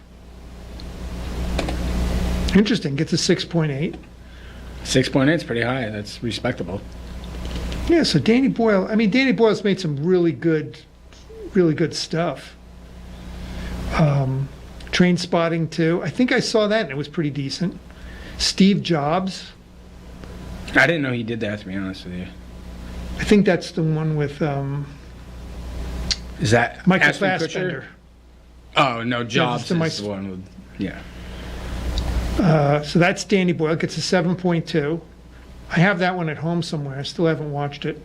Interesting. Gets a 6.8. 6.8 is pretty high. That's respectable. Yeah, so Danny Boyle, Danny Boyle's made some really good stuff. Trainspotting 2. I think I saw that and it was pretty decent. Steve Jobs. I didn't know he did that, to be honest with you. I think that's the one with is that Michael Ashton Fassbender. Kutcher? Oh no, Jobs is the the one with So that's Danny Boyle. Gets a 7.2. I have that one at home somewhere. I still haven't watched it.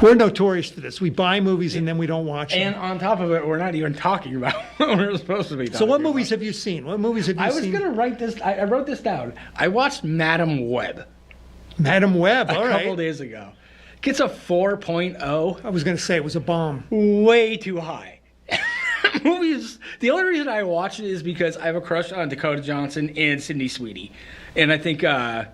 We're notorious for this. We buy movies and then we don't watch them. And on top of it, we're not even talking about what we're supposed to be talking So what about. movies have you seen? What movies have you seen? I was going to write this. I wrote this down. I watched Madam Web. Madam Web, all a right. couple days ago. Gets a 4.0. I was going to say it was a bomb. Way too high. Movies. The only reason I watch it is because I have a crush on Dakota Johnson and Sydney Sweeney, and I think the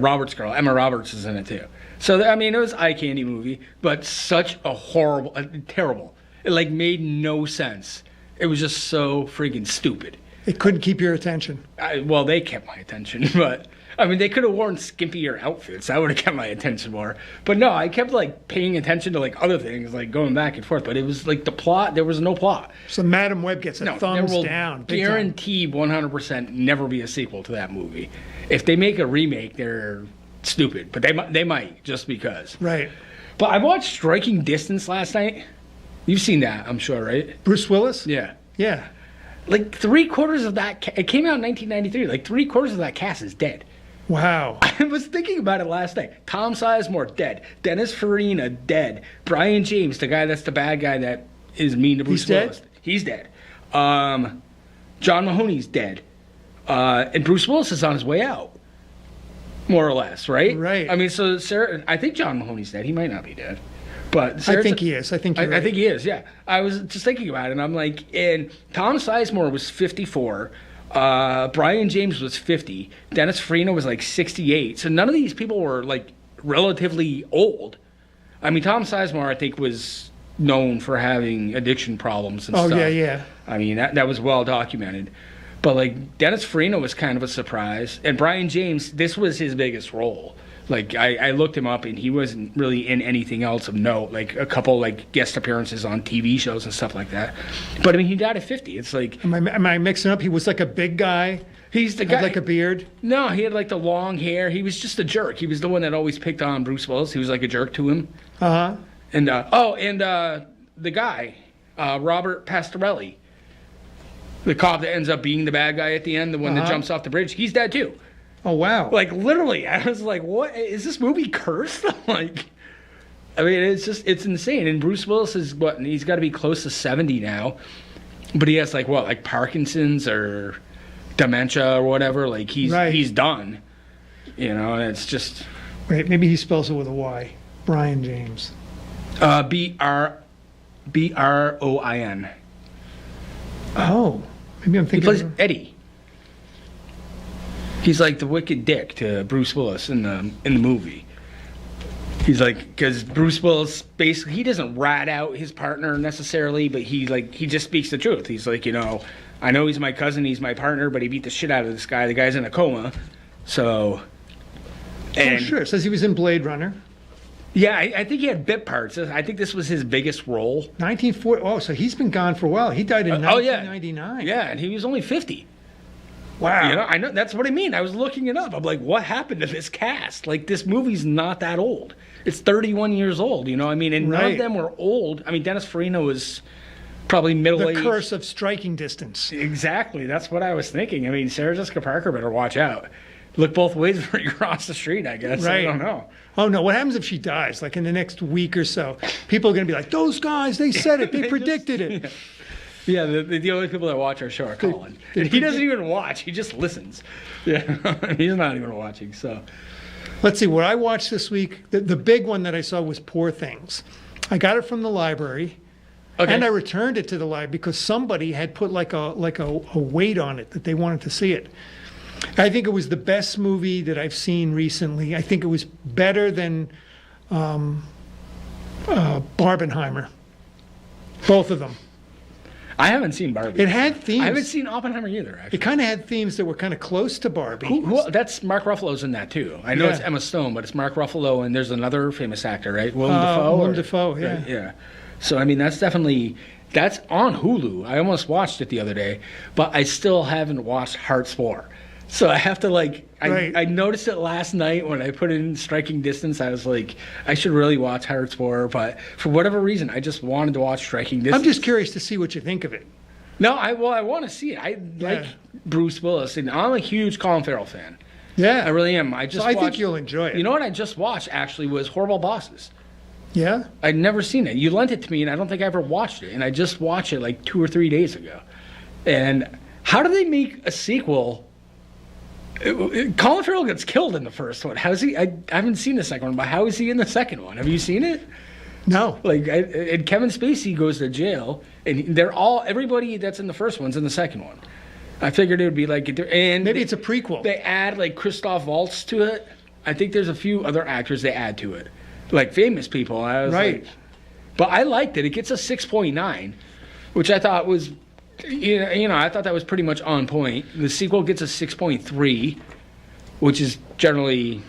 Roberts girl, Emma Roberts, is in it too. So it was an eye candy movie, but such a horrible, terrible. It like made no sense. It was just so freaking stupid. It couldn't keep your attention. Well, they kept my attention, but they could have worn skimpier outfits. That would have kept my attention more. But no, I kept like paying attention to like other things, like going back and forth. But it was like the plot. There was no plot. So Madam Web gets a thumbs down. Guaranteed 100% never be a sequel to that movie. If they make a remake, they're stupid. But they might just because. Right. But I watched Striking Distance last night. You've seen that, I'm sure, right? Bruce Willis? Yeah. Yeah. Like 3/4 of that. It came out in 1993. Like 3/4 of that cast is dead. Wow. I was thinking about it last night. Tom Sizemore, dead. Dennis Farina, dead. Brian James, the guy that's the bad guy that is mean to Bruce Willis. He's dead. John Mahoney's dead. And Bruce Willis is on his way out. More or less, right? Right. So Sarah, I think John Mahoney's dead. He might not be dead. But Sarah, I think he is. I think you're right. I think he is, yeah. I was just thinking about it, and I'm like, and Tom Sizemore was 54. Brian James was 50. Dennis Farina was like 68. So none of these people were like relatively old. Tom Sizemore, I think, was known for having addiction problems and stuff. Oh, yeah. That was well documented. But like Dennis Farina was kind of a surprise. And Brian James, this was his biggest role. Like I looked him up, and he wasn't really in anything else of note. Like a couple like guest appearances on TV shows and stuff like that. But I mean, he died at 50. It's like, am I mixing up? He was like a big guy. He's the Had guy like a beard. No, he had like the long hair. He was just a jerk. He was the one that always picked on Bruce Willis. He was like a jerk to him. And the guy, Robert Pastorelli, the cop that ends up being the bad guy at the end, the one that jumps off the bridge, he's dead too. Oh, wow. Like, literally, I was like, what? Is this movie cursed? Like, I mean, it's insane. And Bruce Willis is, he's got to be close to 70 now. But he has, like Parkinson's or dementia or whatever. Like, he's done. You know, and it's just... Wait, maybe he spells it with a Y. Brian James. B-R-O-I-N. Oh, maybe I'm thinking... He plays Eddie. He's like the wicked dick to Bruce Willis in the movie. He's like, because Bruce Willis basically, he doesn't rat out his partner necessarily, but he just speaks the truth. He's like, I know he's my cousin, he's my partner, but he beat the shit out of this guy. The guy's in a coma, so. And, sure. It says he was in Blade Runner. Yeah, I think he had bit parts. I think this was his biggest role. 1940. Oh, so he's been gone for a while. He died in 1999. Yeah, and he was only 50. Wow. I know, that's what I mean. I was looking it up. I'm like, what happened to this cast? Like, this movie's not that old. It's 31 years old, and none of them were old. I mean, Dennis Farina was probably middle-aged. The curse of striking distance. Exactly. That's what I was thinking. I mean, Sarah Jessica Parker better watch out. Look both ways before you cross the street, I guess. Right. I don't know. Oh, no. What happens if she dies? Like, in the next week or so, people are going to be like, those guys, they said it. They predicted it. Yeah, the only people that watch our show are Colin. And he doesn't even watch. He just listens. Yeah, he's not even watching, so. Let's see, what I watched this week, the big one that I saw was Poor Things. I got it from the library, and I returned it to the library because somebody had put like a weight on it that they wanted to see it. I think it was the best movie that I've seen recently. I think it was better than Barbenheimer. Both of them. I haven't seen Barbie. It had themes. I haven't seen Oppenheimer either, actually. It kind of had themes that were kind of close to Barbie. That's Mark Ruffalo's in that, too. I know it's Emma Stone, but it's Mark Ruffalo, and there's another famous actor, right? Willem Dafoe? Willem Dafoe, yeah. Right, yeah. So, I mean, that's on Hulu. I almost watched it the other day, but I still haven't watched Hearts 4. So I have to I noticed it last night when I put in Striking Distance. I was like, I should really watch Hearts 4, but for whatever reason, I just wanted to watch Striking Distance. I'm just curious to see what you think of it. No, I want to see it. I like Bruce Willis, and I'm a huge Colin Farrell fan. Yeah. I really am. I think you'll enjoy it. You know what I just watched, actually, was Horrible Bosses. Yeah? I'd never seen it. You lent it to me, and I don't think I ever watched it, and I just watched it like 2 or 3 days ago. And how do they make a sequel? Colin Farrell gets killed in the first one. How is he? I haven't seen the second one, but how is he in the second one? Have you seen it? No. And Kevin Spacey goes to jail, and everybody that's in the first one's in the second one. I figured it would be and maybe it's a prequel. They add Christoph Waltz to it. I think there's a few other actors they add to it, like famous people. I was but I liked it. It gets a 6.9, which I thought was. I thought that was pretty much on point. The sequel gets a 6.3, which is generally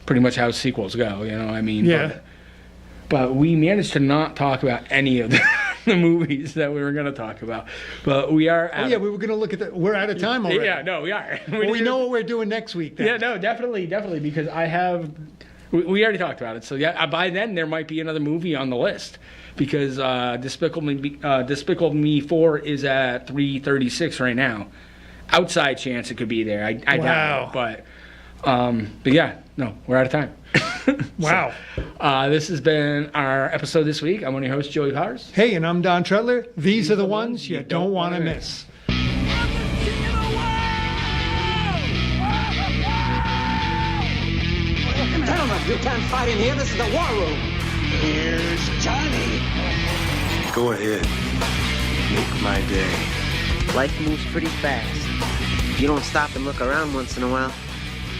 pretty much how sequels go, I mean. Yeah. But we managed to not talk about any of the movies that we were going to talk about. But we are we were going to look at we're out of time already. Yeah, no, we are. We know what we're doing next week then. Yeah, no, definitely, because we already talked about it. So yeah, by then there might be another movie on the list. Because Despicable Me 4 is at 336 right now. Outside chance it could be there. I doubt it. But yeah, no, we're out of time. Wow. So, this has been our episode this week. I'm one of your hosts, Joey Powers. Hey, and I'm Don Treadler. These are the ones you don't want to miss. Gentlemen, you can't fight in here. This is the war room. Here's Johnny. Go ahead. Make my day. Life moves pretty fast. If you don't stop and look around once in a while,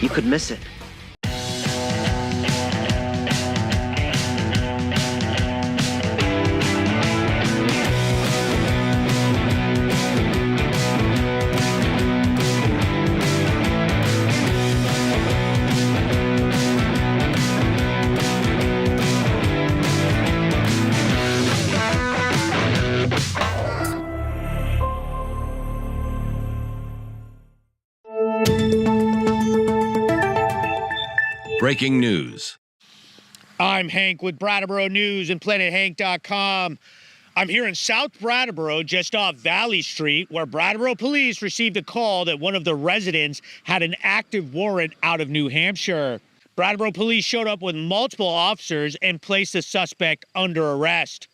you could miss it. Breaking news. I'm Hank with Brattleboro News and PlanetHank.com. I'm here in South Brattleboro, just off Valley Street, where Brattleboro police received a call that one of the residents had an active warrant out of New Hampshire. Brattleboro police showed up with multiple officers and placed the suspect under arrest.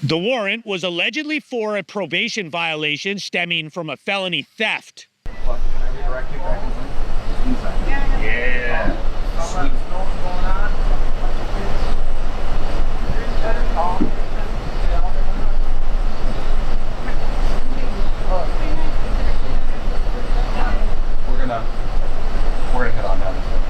The warrant was allegedly for a probation violation stemming from a felony theft. We're gonna head on down this way.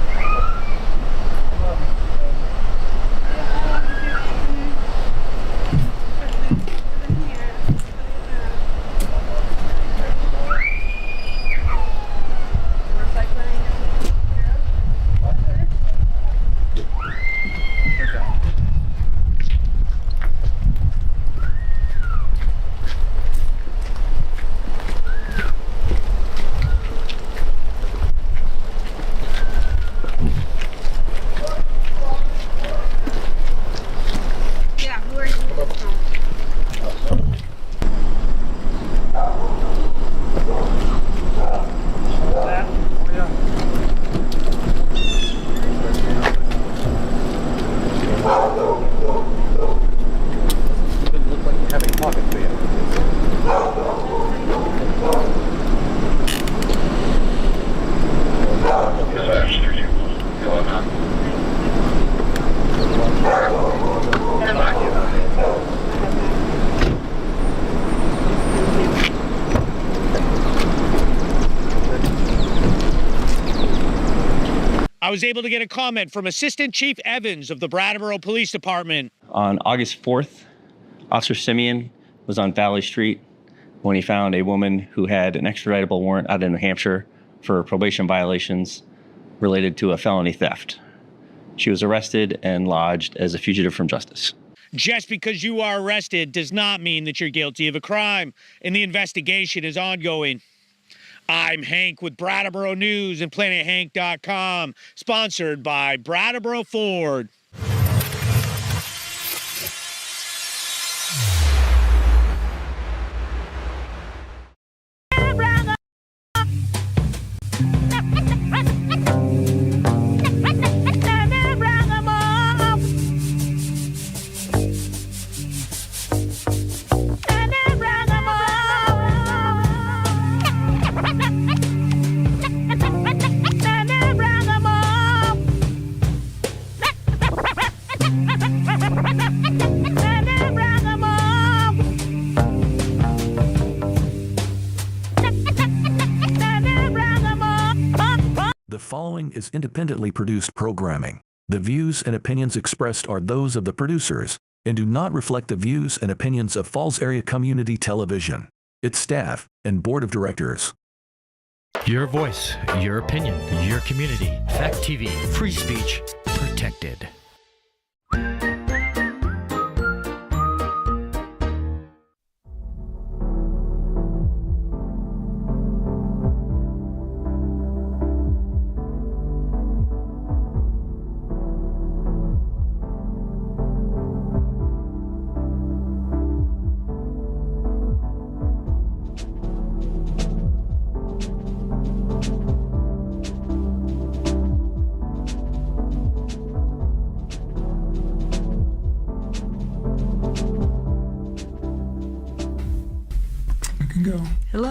I was able to get a comment from Assistant Chief Evans of the Brattleboro Police Department. On August 4th, Officer Simeon was on Valley Street when he found a woman who had an extraditable warrant out of New Hampshire for probation violations related to a felony theft. She was arrested and lodged as a fugitive from justice. Just because you are arrested does not mean that you're guilty of a crime, and the investigation is ongoing. I'm Hank with Brattleboro News and PlanetHank.com, sponsored by Brattleboro Ford. The following is independently produced programming. The views and opinions expressed are those of the producers and do not reflect the views and opinions of Falls Area Community Television, its staff, and board of directors. Your voice, your opinion, your community. Fact TV, free speech, protected.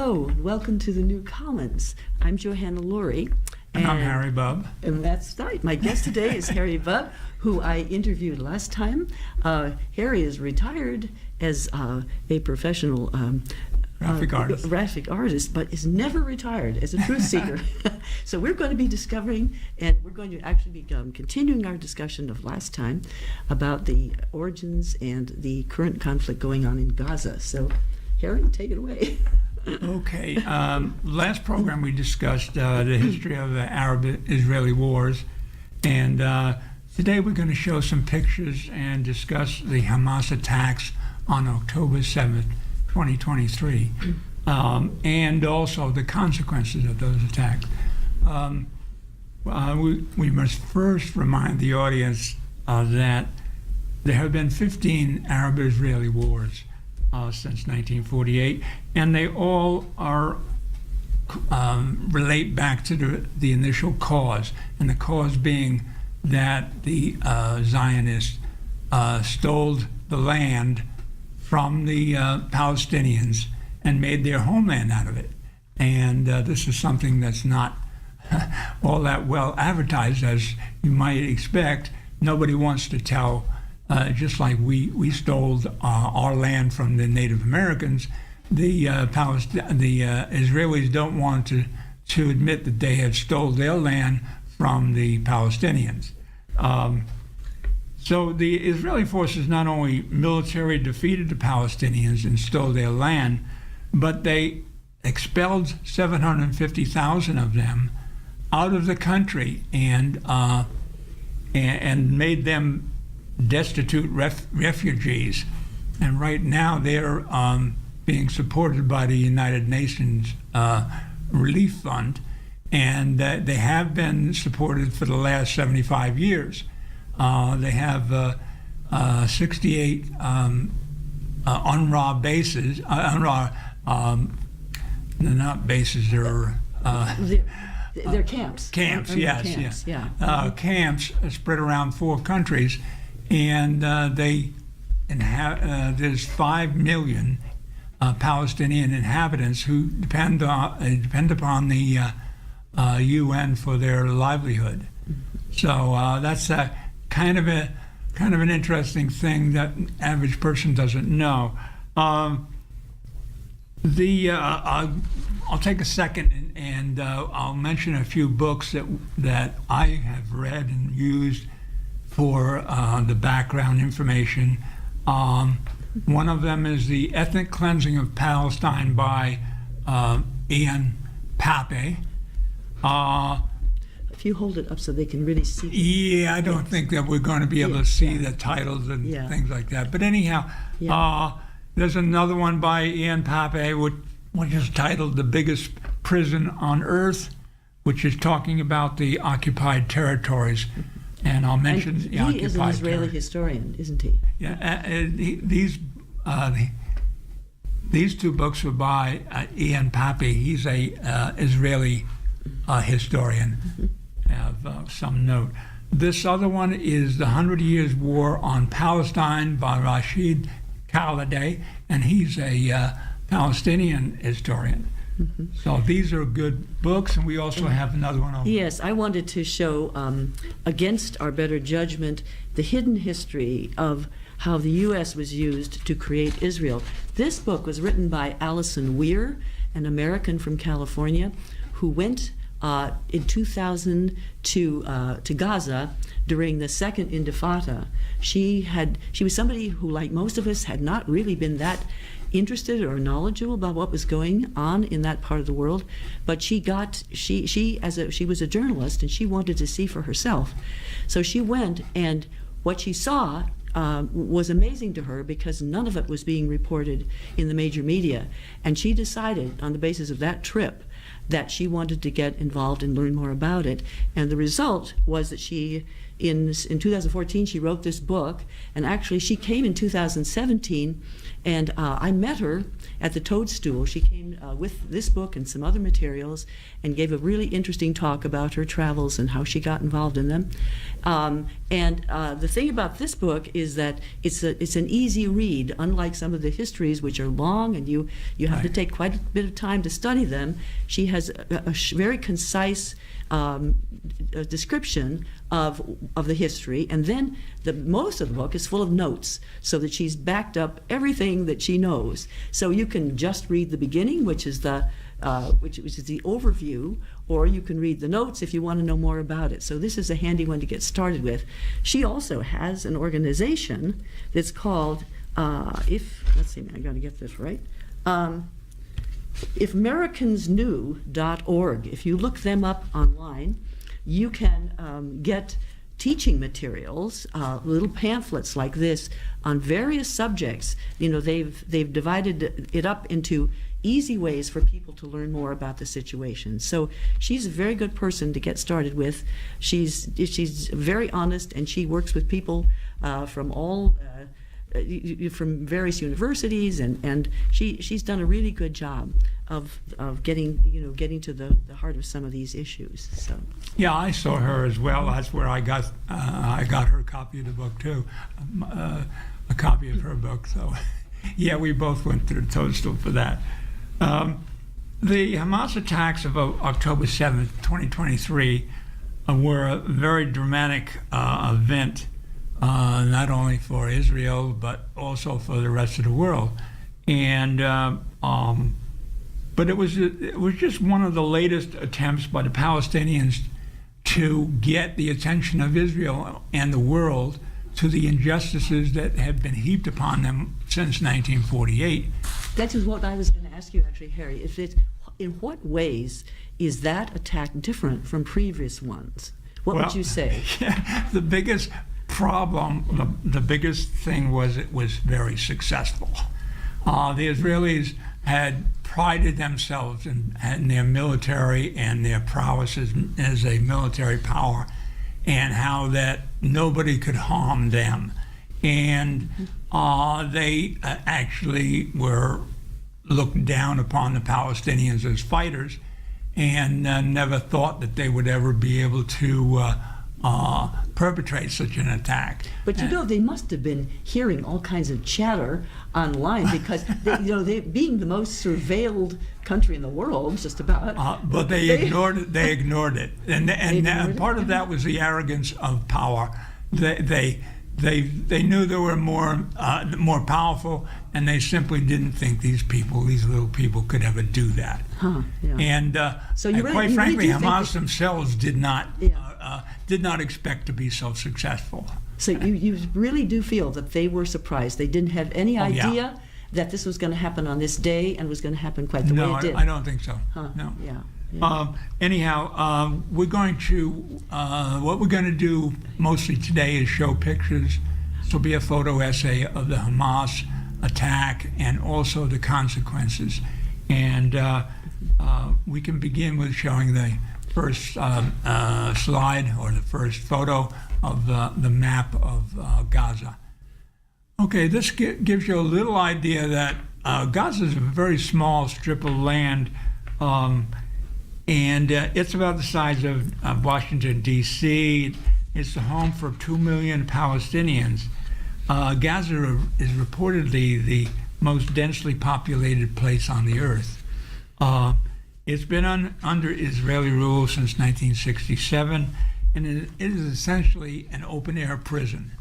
Hello, and welcome to the New Commons. I'm Johanna Laurie. And I'm Harry Bubb. And that's right. My guest today is Harry Bubb, who I interviewed last time. Harry is retired as a professional graphic artist, but is never retired as a truth seeker. So we're going to be discovering, and we're going to actually be continuing our discussion of last time about the origins and the current conflict going on in Gaza. So, Harry, take it away. Okay. Last program we discussed the history of the Arab-Israeli wars, and today we're going to show some pictures and discuss the Hamas attacks on October 7th, 2023, and also the consequences of those attacks. We must first remind the audience that there have been 15 Arab-Israeli wars since 1948, and they all are relate back to the initial cause, and the cause being that the Zionists stole the land from the Palestinians and made their homeland out of it. And this is something that's not all that well advertised, as you might expect. Nobody wants to tell, just like we stole our land from the Native Americans, the Israelis don't want to admit that they had stole their land from the Palestinians. So the Israeli forces not only military defeated the Palestinians and stole their land, but they expelled 750,000 of them out of the country and made them destitute refugees. And right now they're being supported by the United Nations Relief Fund, and they have been supported for the last 75 years. They have 68 UNRWA bases. They're not bases, they're camps. Camps, yes. Yeah. Camps spread around 4 countries, and there's 5 million Palestinian inhabitants who depend upon the UN for their livelihood. So that's kind of an interesting thing that an average person doesn't know. I'll take a second and I'll mention a few books that I have read and used for the background information. One of them is The Ethnic Cleansing of Palestine by Ian Pape. If you hold it up so they can really see. Yeah, I don't think that we're going to be able to see the titles and things like that. But anyhow, there's another one by Ian Pape, which is titled The Biggest Prison on Earth, which is talking about the occupied territories. And I'll mention the occupied territories. He is an Israeli historian, isn't he? Yeah, these 2 books were by Ian Pape. He's a Israeli historian. Have some note. This other one is The 100 Years War on Palestine by Rashid Khalideh, and he's a Palestinian historian. So these are good books, and we also have another one on. Yes, I wanted to show, against our better judgment, the hidden history of how the U.S. was used to create Israel. This book was written by Allison Weir, an American from California, who went in 2000 to Gaza during the Second Intifada. She was somebody who, like most of us, had not really been that interested or knowledgeable about what was going on in that part of the world, but she was a journalist and she wanted to see for herself. So she went, and what she saw was amazing to her because none of it was being reported in the major media. And she decided on the basis of that trip that she wanted to get involved and learn more about it. And the result was that she in 2014, she wrote this book, and actually she came in 2017, and I met her at the Toadstool. She came with this book and some other materials and gave a really interesting talk about her travels and how she got involved in them. The thing about this book is that it's an easy read, unlike some of the histories which are long and you have to take quite a bit of time to study them. She has a very concise a description of the history, and then most of the book is full of notes, so that she's backed up everything that she knows. So you can just read the beginning, which is the overview, or you can read the notes if you want to know more about it. So this is a handy one to get started with. She also has an organization that's called let's see, I got to get this right. IfAmericansKnew.org. If you look them up online, you can get teaching materials, little pamphlets like this on various subjects. You know, they've divided it up into easy ways for people to learn more about the situation. So she's a very good person to get started with. She's very honest, and she works with people from all from various universities, and she's done a really good job of getting to the heart of some of these issues. So yeah, I saw her as well. That's where I got her copy of the book too, a copy of her book. So yeah, we both went to the Toadstool for that. The Hamas attacks of October 7th, 2023 were a very dramatic event, not only for Israel, but also for the rest of the world. And but it was just one of the latest attempts by the Palestinians to get the attention of Israel and the world to the injustices that have been heaped upon them since 1948. That is what I was going to ask you, actually, Harry. In what ways is that attack different from previous ones? What would you say? Yeah, the biggest problem, the biggest thing was it was very successful. The Israelis had prided themselves in their military and their prowess as a military power, and how that nobody could harm them. And they actually were looked down upon the Palestinians as fighters, and never thought that they would ever be able to perpetrate such an attack. But they must have been hearing all kinds of chatter online, because they being the most surveilled country in the world, just about. But they ignored it. They ignored it, and part of that was the arrogance of power. They knew they were more powerful, and they simply didn't think these little people could ever do that. Yeah. And quite frankly, Hamas themselves did not expect to be so successful. So you really do feel that they were surprised. They didn't have any idea that this was going to happen on this day, and was going to happen quite the way it did. No, I don't think so. No. Yeah. Anyhow, we're going to what we're going to do mostly today is show pictures. This will be a photo essay of the Hamas attack and also the consequences. And we can begin with showing the first slide, or the first photo of the map of Gaza. Okay, this gives you a little idea that Gaza is a very small strip of land, and it's about the size of Washington, D.C. It's the home for 2 million Palestinians. Gaza is reportedly the most densely populated place on the earth. It's been under Israeli rule since 1967, and it is essentially an open-air prison.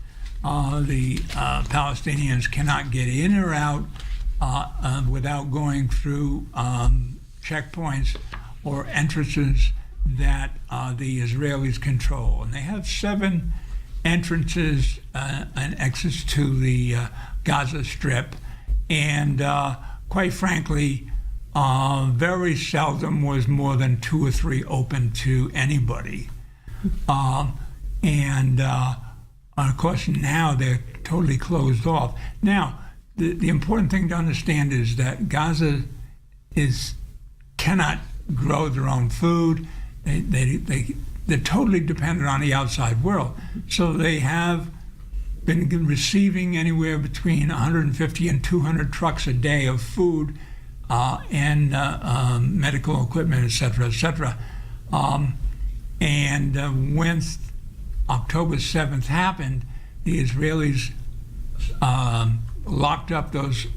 The Palestinians cannot get in or out without going through checkpoints or entrances that the Israelis control. And they have 7 entrances and exits to the Gaza Strip. And quite frankly, very seldom was more than 2 or 3 open to anybody. Of course, now they're totally closed off. Now, the important thing to understand is that Gaza cannot grow their own food. They they're totally dependent on the outside world. So they have been receiving anywhere between 150 and 200 trucks a day of food and medical equipment, et cetera, and when October 7th happened, the Israelis locked up those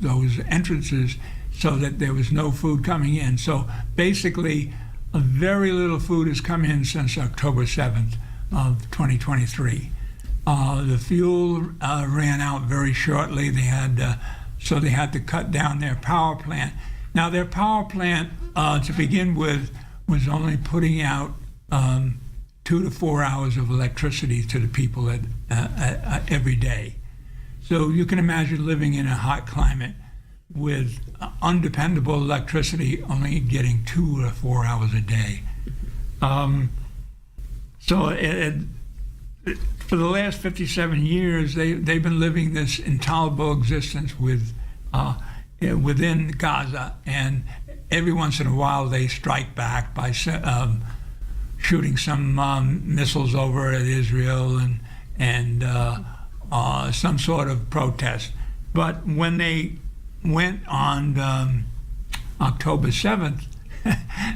entrances so that there was no food coming in. So basically, very little food has come in since October 7th of 2023. The fuel ran out very shortly. So they had to cut down their power plant. Now their power plant, to begin with, was only putting out 2 to 4 hours of electricity to the people every day. So you can imagine living in a hot climate with undependable electricity, only getting 2 or 4 hours a day. So for the last 57 years, they've been living this intolerable existence within Gaza, and every once in a while they strike back by shooting some missiles over at Israel and some sort of protest. But when they went on October 7th,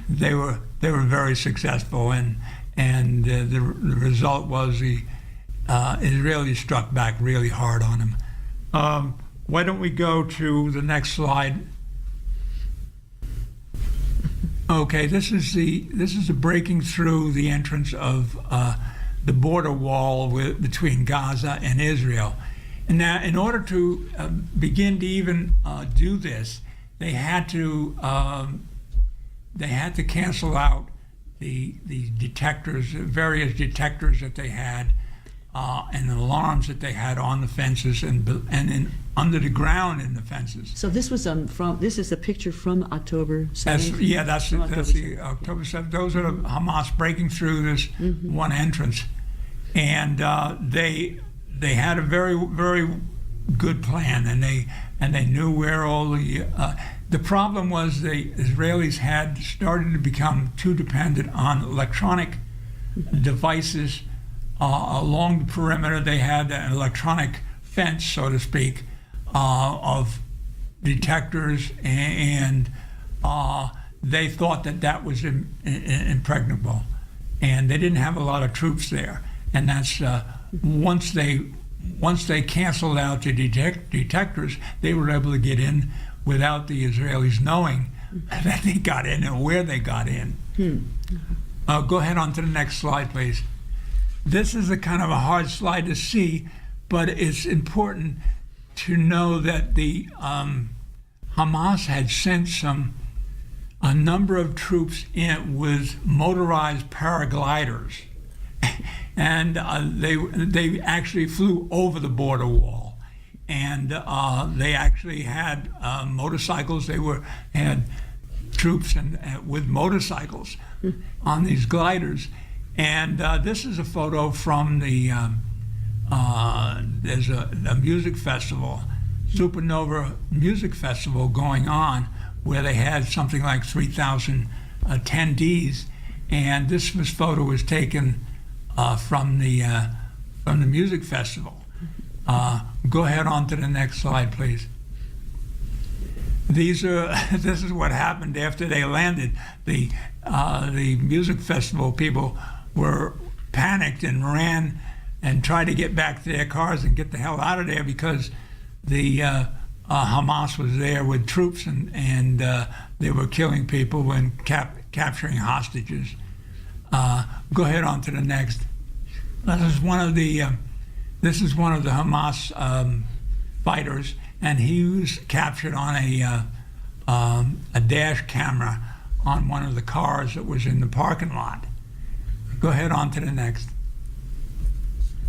they were very successful, and the result was the Israelis struck back really hard on them. Why don't we go to the next slide? Okay, this is the breaking through the entrance of the border wall between Gaza and Israel. And now, in order to begin to even do this, they had to cancel out the detectors, various detectors that they had, and alarms that they had on the fences and under the ground in the fences. So this was this is a picture from October 7th? That's the October 7th. Those are Hamas breaking through this one entrance. And they had a very, very good plan, and they knew where all the problem was the Israelis had started to become too dependent on electronic devices along the perimeter. They had an electronic fence, so to speak, of detectors, and they thought that was impregnable, and they didn't have a lot of troops there. And that's once they canceled out the detectors, they were able to get in without the Israelis knowing that they got in and where they got in. Go ahead on to the next slide, please. This is a kind of a hard slide to see, but it's important to know that the Hamas had sent a number of troops in with motorized paragliders. And they actually flew over the border wall, and they actually had motorcycles. They had troops with motorcycles on these gliders. And this is a photo from there's a music festival, Supernova Music Festival going on, where they had something like 3,000 attendees, and this photo was taken from the music festival. Go ahead on to the next slide, please. This is what happened after they landed. The music festival people were panicked and ran and tried to get back to their cars and get the hell out of there, because the Hamas was there with troops, and they were killing people and capturing hostages. Go ahead on to the next. This is one of the Hamas fighters, and he was captured on a dash camera on one of the cars that was in the parking lot. Go ahead on to the next.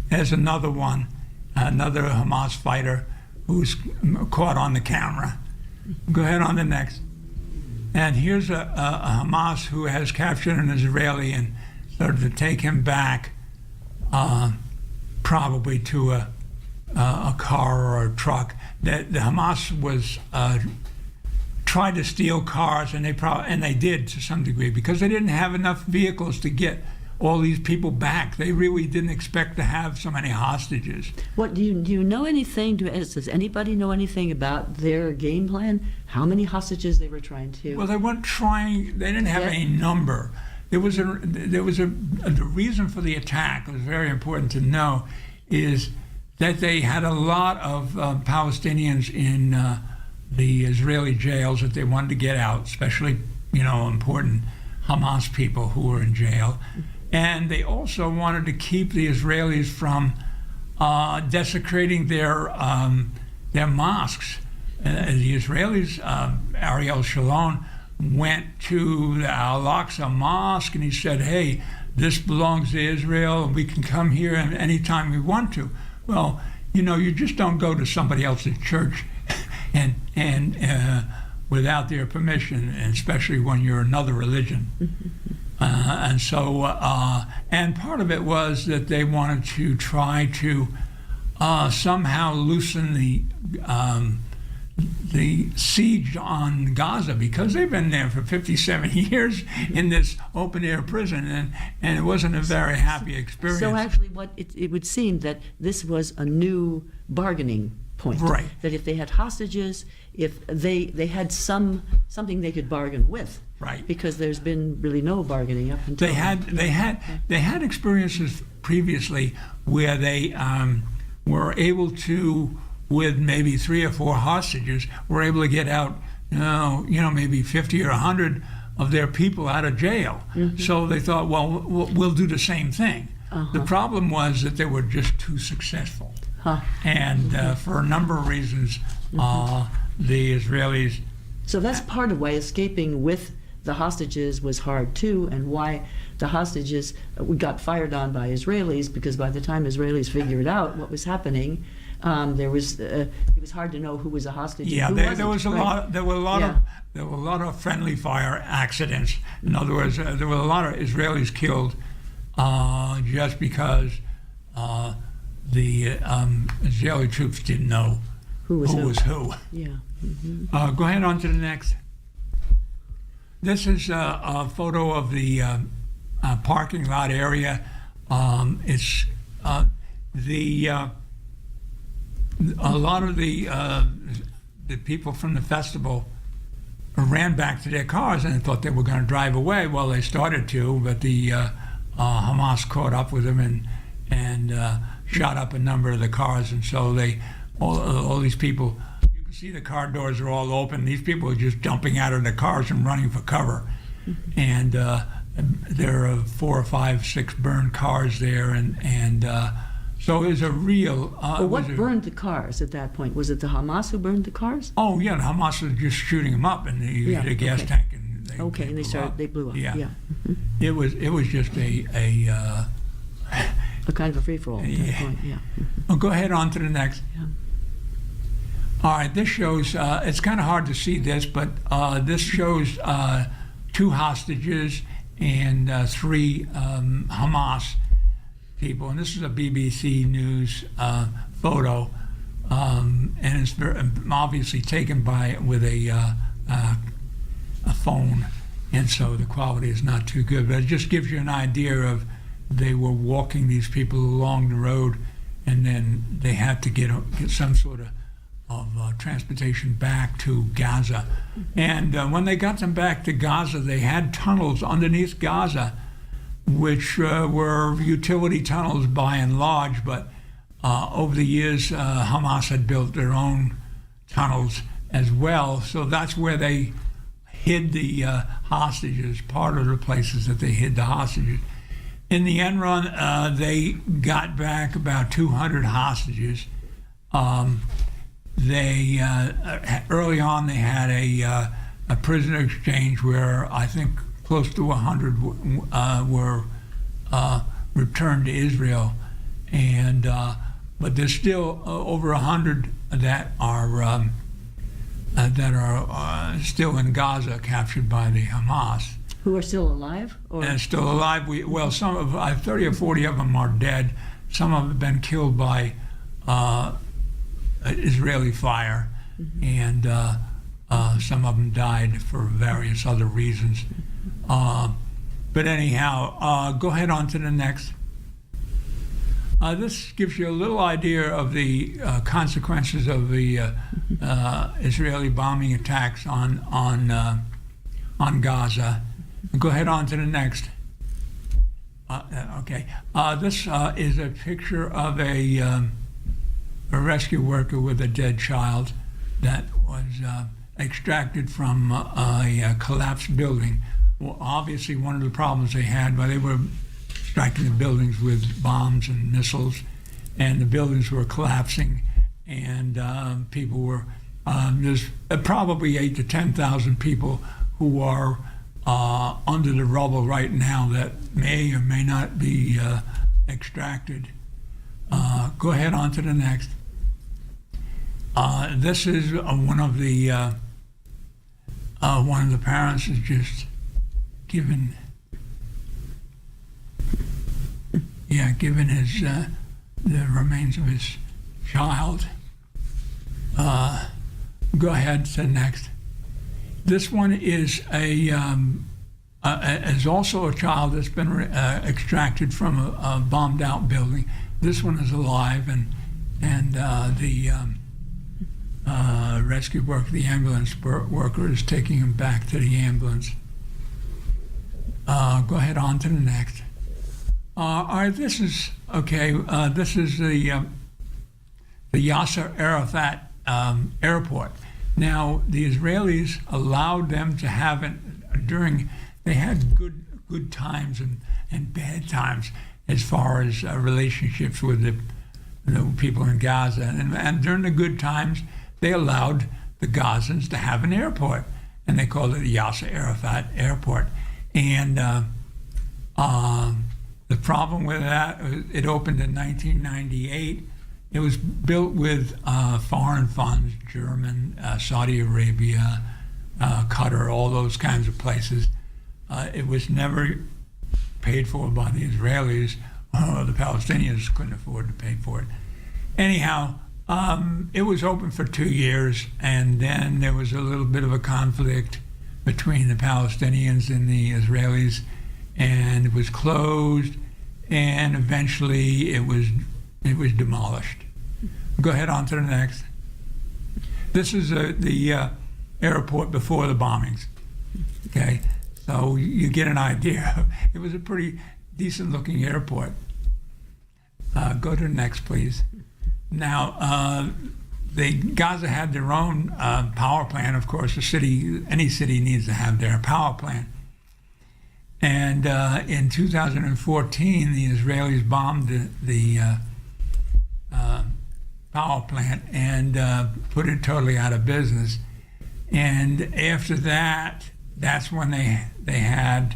There's another one, another Hamas fighter who's caught on the camera. Go ahead on the next. And here's a Hamas who has captured an Israeli and started to take him back, probably to a car or a truck. The Hamas was tried to steal cars, and they did to some degree, because they didn't have enough vehicles to get all these people back. They really didn't expect to have so many hostages. What do you know anything? Does anybody know anything about their game plan? How many hostages they were trying to? Well, they weren't trying. They didn't have a number. The reason for the attack, it was very important to know, is that they had a lot of Palestinians in the Israeli jails that they wanted to get out, especially, important Hamas people who were in jail. And they also wanted to keep the Israelis from desecrating their mosques. The Israelis, Ariel Sharon, went to the Al-Aqsa Mosque and he said, hey, this belongs to Israel and we can come here anytime we want to. Well, you just don't go to somebody else's church and without their permission, and especially when you're another religion. And so, and part of it was that they wanted to try to somehow loosen the siege on Gaza, because they've been there for 57 years in this open-air prison, and it wasn't a very happy experience. So actually, it would seem that this was a new bargaining point. Right. That if they had hostages, if they had something they could bargain with. Right. Because there's been really no bargaining up until they had experiences previously where they were able to, with maybe 3 or 4 hostages, were able to get out, maybe 50 or 100 of their people out of jail. So they thought, well, we'll do the same thing. The problem was that they were just too successful. And for a number of reasons, the Israelis... So that's part of why escaping with the hostages was hard too, and why the hostages got fired on by Israelis, because by the time Israelis figured out what was happening, it was hard to know who was a hostage. Yeah, and who there were a lot of friendly fire accidents. In other words, there were a lot of Israelis killed just because the Israeli troops didn't know who was who. Yeah. Go ahead on to the next. This is a photo of the parking lot area. It's a lot of the people from the festival ran back to their cars and thought they were going to drive away. Well, they started to, but the Hamas caught up with them and shot up a number of the cars, and so all these people. See, the car doors are all open. These people are just jumping out of the cars and running for cover. And there are 4 or 5, 6 burned cars there, and so it was a real... well, what burned the cars at that point? Was it the Hamas who burned the cars? Oh, yeah, the Hamas was just shooting them up, and they hit a gas tank, and they blew up. Yeah. It was just a kind of a free-for-all at that point, yeah. Well, go ahead on to the next. Yeah. All right, this shows, it's kind of hard to see this, but this shows 2 hostages and 3 Hamas people. And this is a BBC News photo, and it's obviously taken with a phone, and so the quality is not too good. But it just gives you an idea of they were walking these people along the road, and then they had to get some sort of transportation back to Gaza. And when they got them back to Gaza, they had tunnels underneath Gaza, which were utility tunnels by and large, but over the years, Hamas had built their own tunnels as well. So that's where they hid the hostages, part of the places that they hid the hostages. In the end run, they got back about 200 hostages. They early on they had a prisoner exchange where I think close to 100 were returned to Israel, and but there's still over 100 that are still in Gaza, captured by the Hamas. Who are still alive? And still alive. Some of 30 or 40 of them are dead. Some of them have been killed by Israeli fire, and some of them died for various other reasons. But anyhow, go ahead on to the next. This gives you a little idea of the consequences of the Israeli bombing attacks on Gaza. Go ahead on to the next. Okay. This is a picture of a rescue worker with a dead child that was extracted from a collapsed building. Well, obviously, one of the problems they had, they were striking the buildings with bombs and missiles, and the buildings were collapsing, and people were, there's probably 8,000 to 10,000 people who are under the rubble right now that may or may not be extracted. Go ahead on to the next. This is one of the parents is just given his the remains of his child. Go ahead to the next. This one is is also a child that's been extracted from a bombed out building. This one is alive, and the rescue worker, the ambulance worker, is taking him back to the ambulance. Go ahead on to the next. All right, this is okay. This is the Yasser Arafat airport. Now, the Israelis allowed them to have it during. They had good times and bad times as far as relationships with the people in Gaza. And during the good times, they allowed the Gazans to have an airport, and they called it the Yasser Arafat Airport. And the problem with that, it opened in 1998. It was built with foreign funds, German, Saudi Arabia, Qatar, all those kinds of places. It was never paid for by the Israelis. The Palestinians couldn't afford to pay for it. Anyhow, it was open for 2 years, and then there was a little bit of a conflict between the Palestinians and the Israelis, and it was closed, and eventually it was demolished. Go ahead on to the next. This is the airport before the bombings. Okay, so you get an idea. It was a pretty decent looking airport. Go to the next, please. Now, Gaza had their own power plant. Of course, any city needs to have their power plant. And in 2014, the Israelis bombed the power plant and put it totally out of business. And after that, that's when they had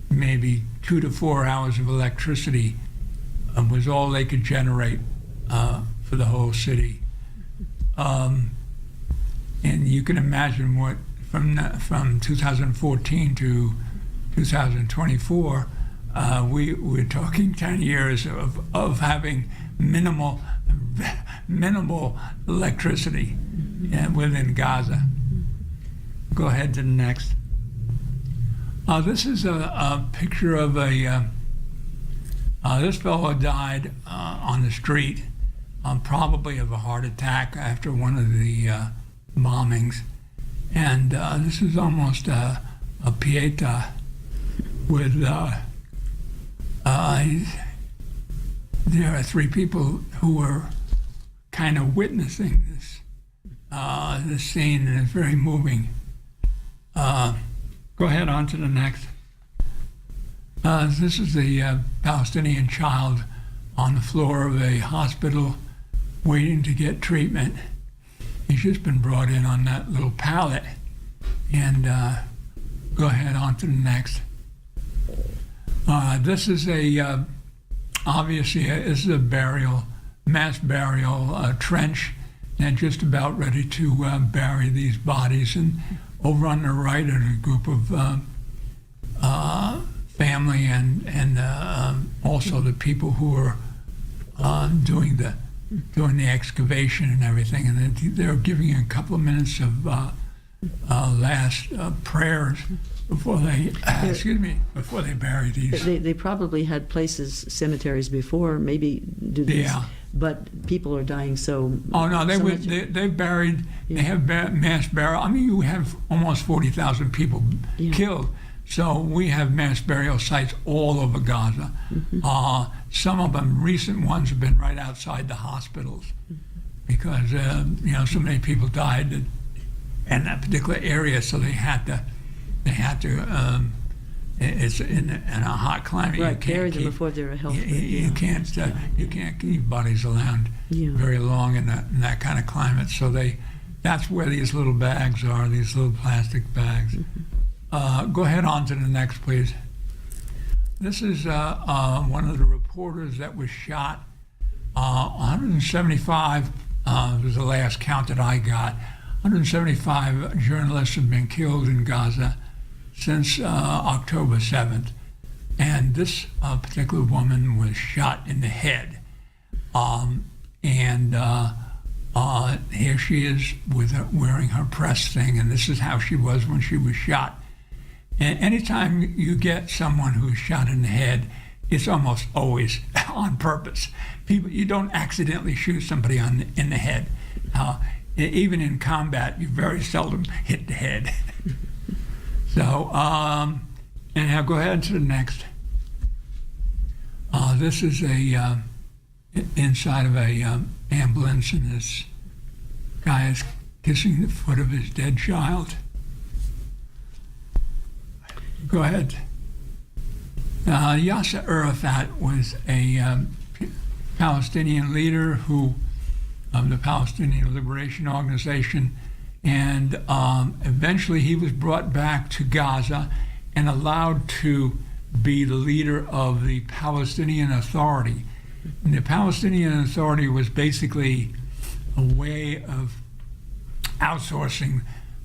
maybe 2 to 4 hours of electricity. Was all they could generate for the whole city. And you can imagine what from 2014 to 2024, we're talking 10 years of having minimal electricity within Gaza. Go ahead to the next. This is a picture of this fellow died on the street, probably of a heart attack after one of the bombings. And this is almost a pieta with, there are 3 people who were kind of witnessing this scene, and it's very moving. Go ahead on to the next. This is the Palestinian child on the floor of a hospital waiting to get treatment. He's just been brought in on that little pallet. And go ahead on to the next. This is obviously this is a mass burial trench. They're just about ready to bury these bodies. And over on the right are a group of family and also the people who are doing the excavation and everything. And they're giving a couple of minutes of last prayers before they, before they bury these. They probably had cemeteries before, maybe do this. Yeah. But people are dying so. Oh no, so much. they buried. They have mass burial. I mean, you have almost 40,000 people killed. So we have mass burial sites all over Gaza. Some of them, recent ones, have been right outside the hospitals because so many people died in that particular area. So they had to. It's in a hot climate. Right, you can't bury them keep, before they're healthy. You can't keep bodies around very long in that kind of climate. So that's where these little bags are, these little plastic bags. Go ahead on to the next, please. This is one of the reporters that was shot. 175 was the last count that I got. 175 journalists have been killed in Gaza since October 7th. And this particular woman was shot in the head. Here she is wearing her press thing, and this is how she was when she was shot. And anytime you get someone who's shot in the head, it's almost always on purpose. You don't accidentally shoot somebody in the head. Even in combat, you very seldom hit the head. So, and now go ahead to the next. This is inside of a ambulance, and this guy is kissing the foot of his dead child. Go ahead. Yasser Arafat was a Palestinian leader of the Palestinian Liberation Organization, and eventually he was brought back to Gaza and allowed to be the leader of the Palestinian Authority. And the Palestinian Authority was basically a way of outsourcing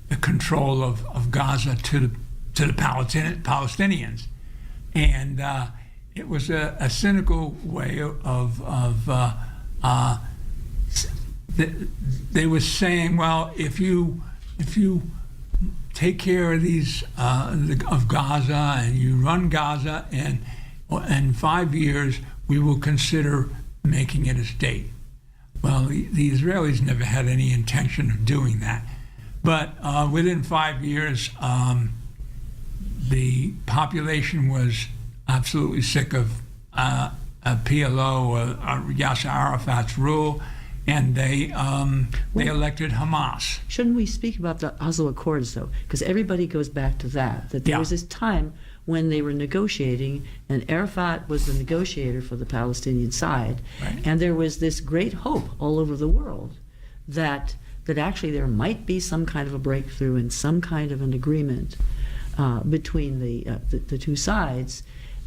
the control of Gaza to the Palestinians. And it was a cynical way they were saying, well, if you take care of these of Gaza and you run Gaza, and in 5 years we will consider making it a state. Well, the Israelis never had any intention of doing that, but within 5 years, the population was absolutely sick of PLO or Yasser Arafat's rule, and they elected Hamas. Shouldn't we speak about the Oslo Accords, though? Because everybody goes back to that there was this time when they were negotiating, and Arafat was the negotiator for the Palestinian side, and there was this great hope all over the world that actually there might be some kind of a breakthrough and some kind of an agreement between the two sides.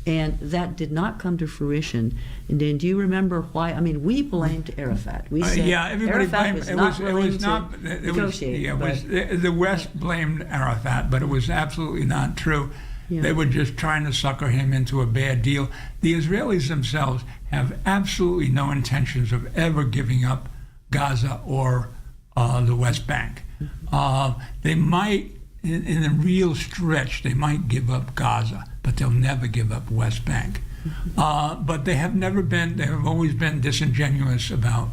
And that did not come to fruition. And then, do you remember why? I mean, we blamed Arafat. We said everybody Arafat blamed. was not willing to negotiate. The West blamed Arafat, but it was absolutely not true. Yeah. They were just trying to sucker him into a bad deal. The Israelis themselves have absolutely no intentions of ever giving up Gaza or the West Bank. They might, in a real stretch, they might give up Gaza, but they'll never give up West Bank. But they have always been disingenuous about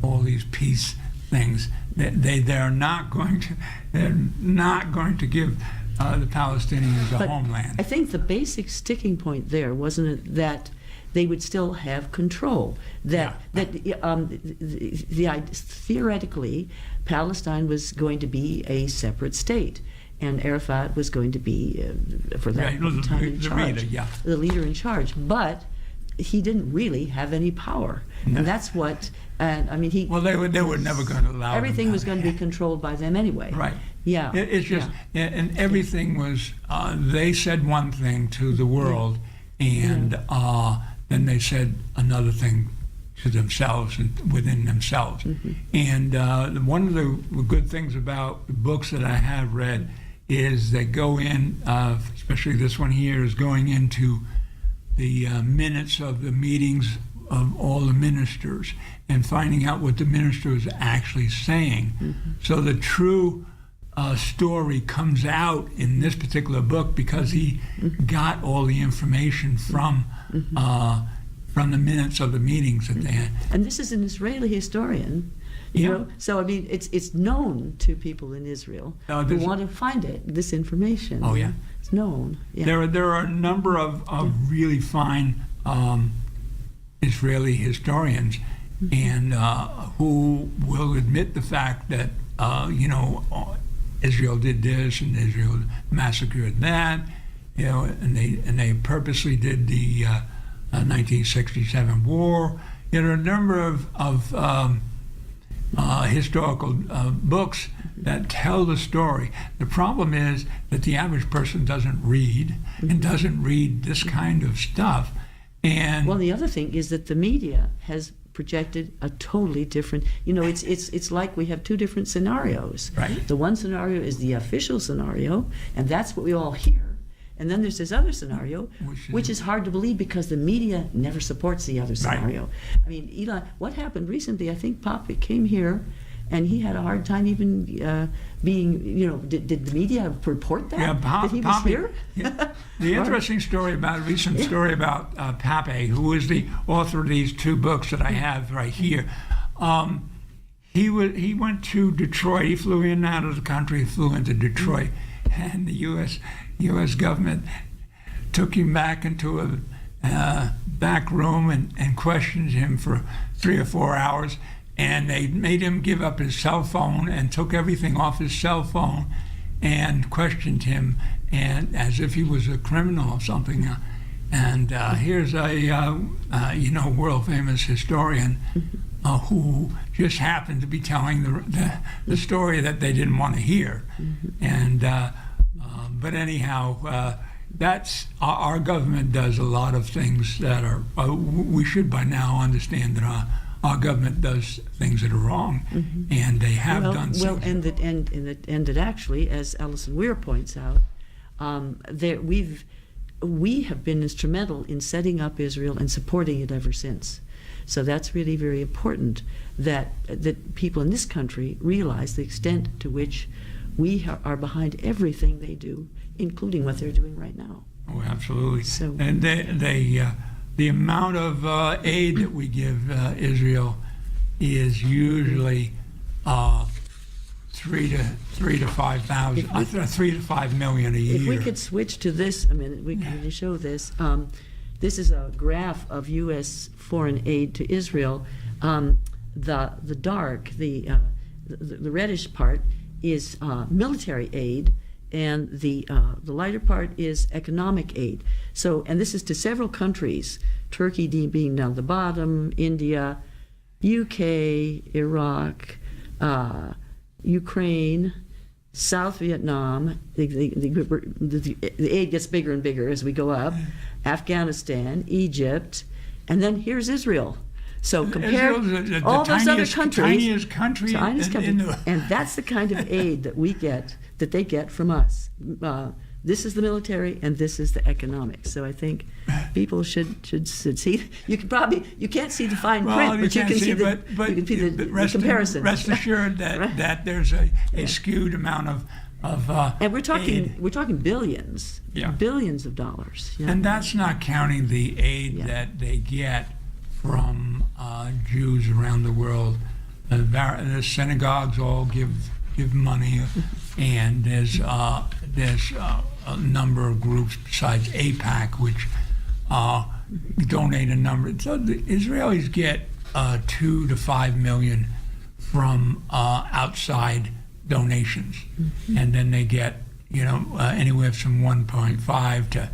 all these peace things. They're not going to give the Palestinians a homeland. I think the basic sticking point there wasn't it that they would still have control. Theoretically, Palestine was going to be a separate state, and Arafat was going to be, for that time, in charge, the leader in charge. But he didn't really have any power, and that's what. And I mean, they were never going to allow everything was going to be controlled by them anyway. Right. Yeah. It's just, and everything was. They said one thing to the world, and then they said another thing to themselves and within themselves. And one of the good things about the books that I have read is they go in, especially this one here, is going into the minutes of the meetings of all the ministers and finding out what the minister is actually saying. So the true story comes out in this particular book because he got all the information from the minutes of the meetings that they had. And this is an Israeli historian, you know. So I mean, it's known to people in Israel who want to find this information. Oh yeah, it's known. Yeah. There are a number of really fine Israeli historians, and who will admit the fact that Israel did this and Israel massacred that, and they purposely did the 1967 war. There are a number of historical books that tell the story. The problem is that the average person doesn't read and doesn't read this kind of stuff. And well, the other thing is that the media has projected a totally different, it's like we have two different scenarios. Right. The one scenario is the official scenario, and that's what we all hear. And then there's this other scenario, which is hard to believe because the media never supports the other scenario. Right. I mean, Eli, what happened recently, I think Poppy came here and he had a hard time even being, did the media report that? Yeah, that he was here? Yeah. The interesting story recent story about Pape, who is the author of these two books that I have right here. He went to Detroit. He flew in and out of the country, flew into Detroit, and the U.S. government took him back into a back room and questioned him for 3 or 4 hours. And they made him give up his cell phone and took everything off his cell phone and questioned him, and as if he was a criminal or something. And here's a world famous historian who just happened to be telling the story that they didn't want to hear. And but anyhow, that's our government does a lot of things that are we should by now understand that our government does things that are wrong, and they have done so. Well, and that actually, as Alison Weir points out, we have been instrumental in setting up Israel and supporting it ever since. So that's really very important that people in this country realize the extent to which we are behind everything they do, including what they're doing right now. Oh, absolutely. So, and the amount of aid that we give Israel is usually 3 to 5 million a year. If we could switch to this a minute, we can show this. This is a graph of U.S. foreign aid to Israel. The reddish part is military aid, and the lighter part is economic aid. So, and this is to several countries, Turkey being down the bottom, India, UK, Iraq, Ukraine, South Vietnam. The aid gets bigger and bigger as we go up. Afghanistan, Egypt, and then here's Israel. So compare all those other countries, tiniest country, and that's the kind of aid that we get, that they get from us. This is the military, and this is the economic. So I think people should see. You can't see the fine print, but you can see the comparison. Rest assured that there's a skewed amount of and we're talking aid. billions, billions of dollars. Yeah. And that's not counting the aid that they get from Jews around the world. The synagogues all give money, and there's a number of groups besides AIPAC which donate a number. So the Israelis get 2 to 5 million from outside donations, and then they get anywhere from 1.5 to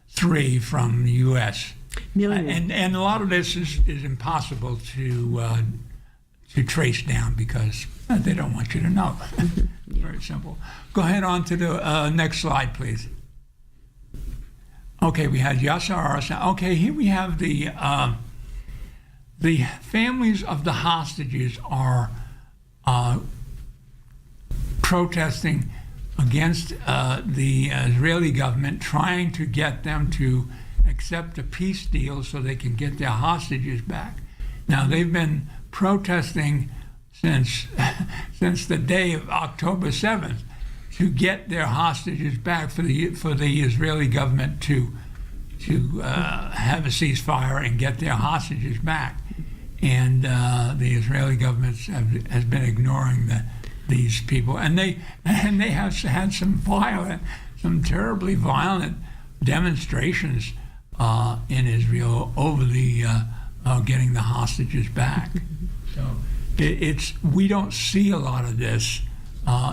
3 from the U.S. And a lot of this is impossible to trace down because they don't want you to know. Very simple. Go ahead on to the next slide, please. Okay, we had Yasser Arafat. Okay, here we have the families of the hostages are protesting against the Israeli government, trying to get them to accept a peace deal so they can get their hostages back. Now, they've been protesting since the day of October 7th, get their hostages back, for the Israeli government to have a ceasefire and get their hostages back. And the Israeli government has been ignoring these people, and they have had some terribly violent demonstrations in Israel over the getting the hostages back. So we don't see a lot of this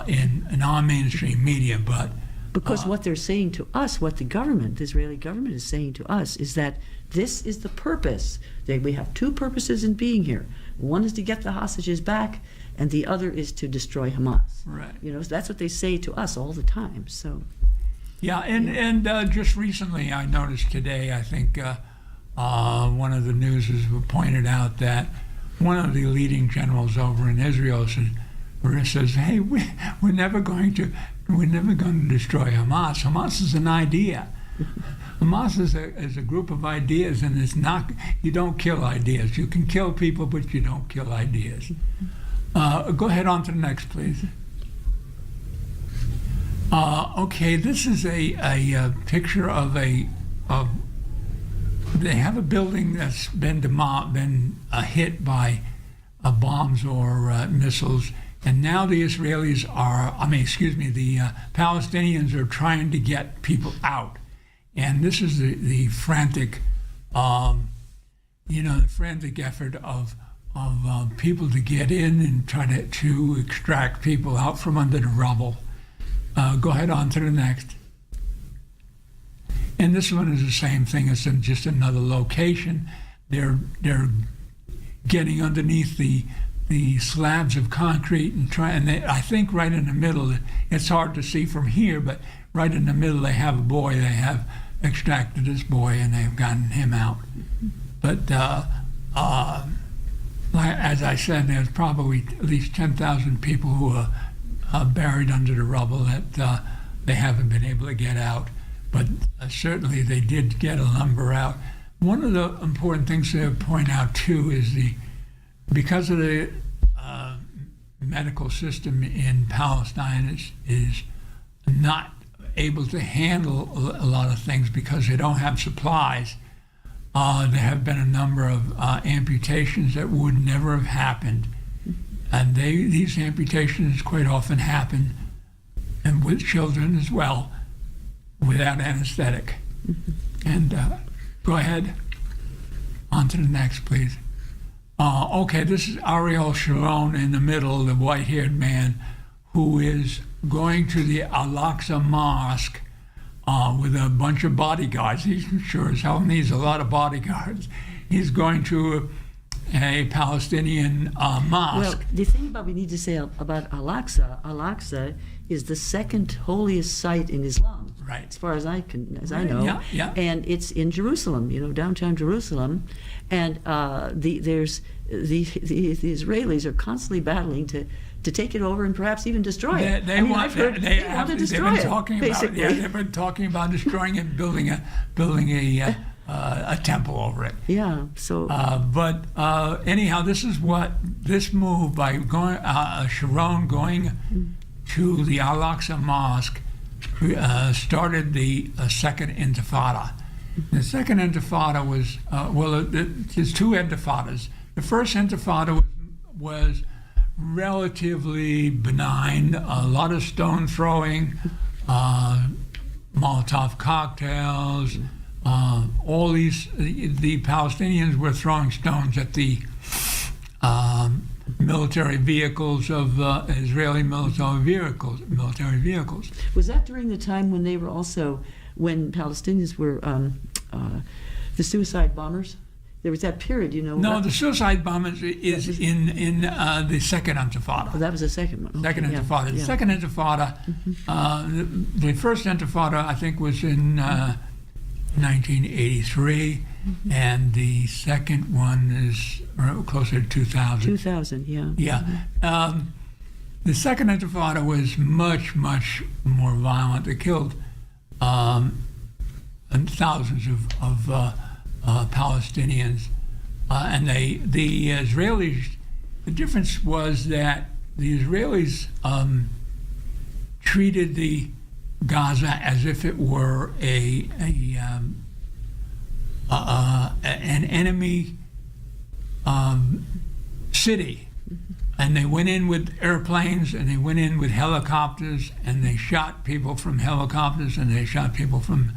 in our mainstream media, but because what they're saying to us, what the Israeli government is saying to us, is that this is the purpose. We have two purposes in being here. One is to get the hostages back, and the other is to destroy Hamas. Right. So that's what they say to us all the time. So. Yeah, and just recently I noticed today, I think one of the newses pointed out that one of the leading generals over in Israel says, "Hey, we're never going to destroy Hamas. Hamas is an idea. Hamas is a group of ideas, and it's not. You don't kill ideas. You can kill people, but you don't kill ideas." Go ahead on to the next, please. Okay, this is a picture of they have a building that's been hit by bombs or missiles, and now the Palestinians are trying to get people out, and this is the frantic, the frantic effort of people to get in and try to extract people out from under the rubble. Go ahead on to the next. And this one is the same thing. It's in just another location. They're getting underneath the slabs of concrete and I think right in the middle, it's hard to see from here, but right in the middle they have a boy. They have extracted this boy and they've gotten him out. But as I said, there's probably at least 10,000 people who are buried under the rubble that they haven't been able to get out. But certainly they did get a number out. One of the important things to point out too is because of the medical system in Palestine is not able to handle a lot of things because they don't have supplies. There have been a number of amputations that would never have happened. And these amputations quite often happen, and with children as well, without anesthetic. And go ahead. On to the next, please. Okay, this is Ariel Sharon in the middle, the white-haired man, who is going to the Al-Aqsa Mosque with a bunch of bodyguards. He sure as hell needs a lot of bodyguards. He's going to a Palestinian mosque. Well, the thing we need to say about Al-Aqsa is the second holiest site in Islam, right? As far as I know. Yeah. And it's in Jerusalem, downtown Jerusalem, and the Israelis are constantly battling to take it over and perhaps even destroy it. They want to destroy it. Basically, they've been talking about destroying it, building a temple over it. Yeah. So. But anyhow, this move by Sharon going to the Al-Aqsa Mosque started the Second Intifada. The Second Intifada was there's two Intifadas. The first Intifada was relatively benign. A lot of stone throwing, Molotov cocktails. All these, the Palestinians were throwing stones at the military vehicles of Israeli military vehicles. Was that during the time when they were when Palestinians were the suicide bombers? There was that period, No, the suicide bombers is in the Second Intifada. Oh, that was the second one. Okay, Second Intifada. The Second Intifada. The first Intifada, I think, was in 1983, and the second one is closer to 2000. 2000, yeah. Yeah. The Second Intifada was much, much more violent. It killed thousands of Palestinians, and the Israelis. The difference was that the Israelis treated the Gaza as if it were an enemy city. And they went in with airplanes, and they went in with helicopters, and they shot people from helicopters, and they shot people from,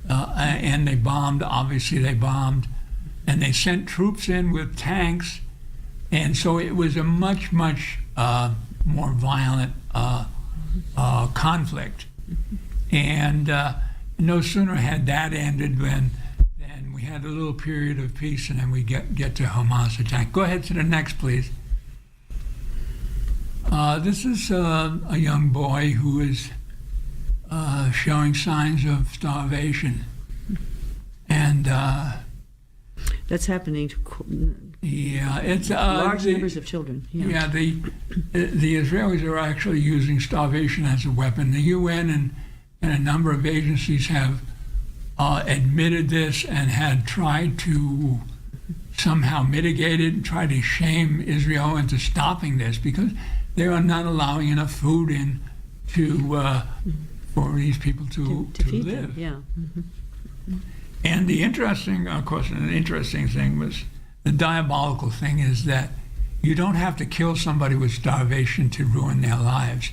and they bombed, obviously they bombed, and they sent troops in with tanks, and so it was a much, much more violent conflict. And no sooner had that ended than we had a little period of peace, and then we get to Hamas attack. Go ahead to the next, please. This is a young boy who is showing signs of starvation, and that's happening to it's large numbers of children. Yeah, the Israelis are actually using starvation as a weapon. The UN and a number of agencies have admitted this and had tried to somehow mitigate it and try to shame Israel into stopping this, because they are not allowing enough food in for these people to feed live. Them, yeah. And the interesting thing was, the diabolical thing is that you don't have to kill somebody with starvation to ruin their lives.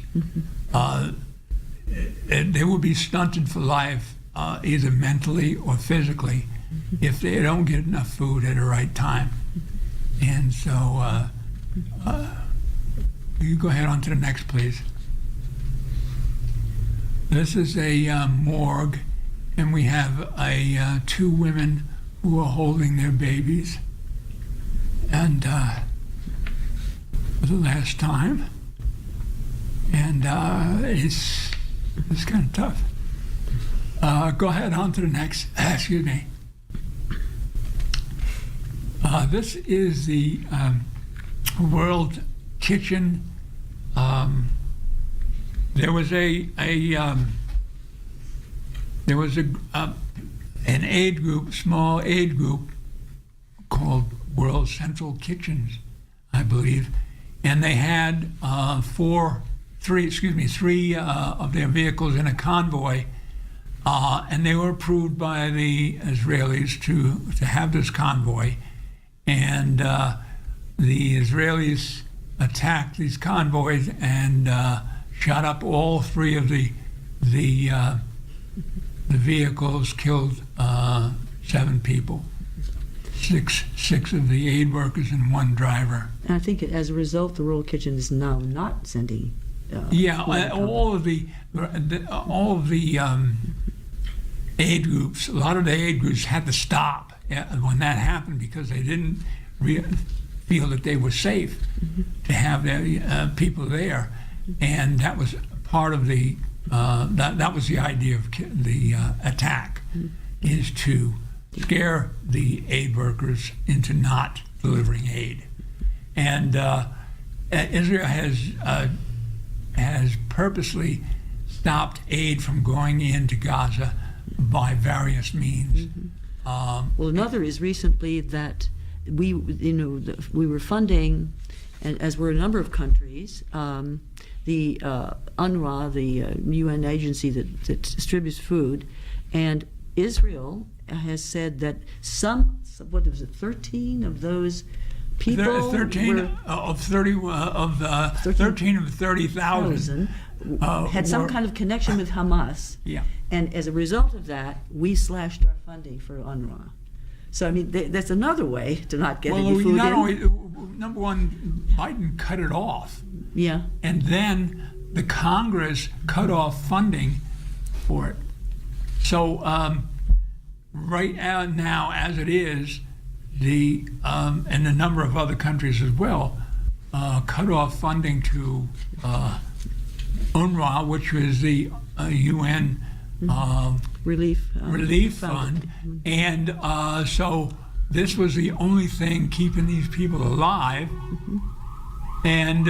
They will be stunted for life, either mentally or physically, if they don't get enough food at the right time. And so, you go ahead on to the next, please. This is a morgue, and we have two women who are holding their babies, and for the last time. And it's kind of tough. Go ahead on to the next. Excuse me. This is the World Kitchen. There was an aid group, small aid group called World Central Kitchens, I believe, and they had three of their vehicles in a convoy, and they were approved by the Israelis to have this convoy, and the Israelis attacked these convoys and shot up all three of the vehicles, killed 7 people, six of the aid workers and 1 driver. And I think as a result, the World Kitchen is now not sending. All of the aid groups, a lot of the aid groups had to stop when that happened, because they didn't feel that they were safe to have their people there, and that was part of the that was the idea of the attack, is to scare the aid workers into not delivering aid. And Israel has purposely stopped aid from going into Gaza by various means. Well, another is recently that we were funding, and as were a number of countries, the UNRWA, the UN agency that distributes food, and Israel has said that 13 of those people, 13 of 30,000 had some kind of connection with Hamas. Yeah. And as a result of that, we slashed our funding for UNRWA. So, I mean, that's another way to not get any food in. Number one, Biden cut it off. Yeah. And then the Congress cut off funding for it. So right now, as it is, and a number of other countries as well, cut off funding to UNRWA, which was the UN relief fund, and so this was the only thing keeping these people alive, and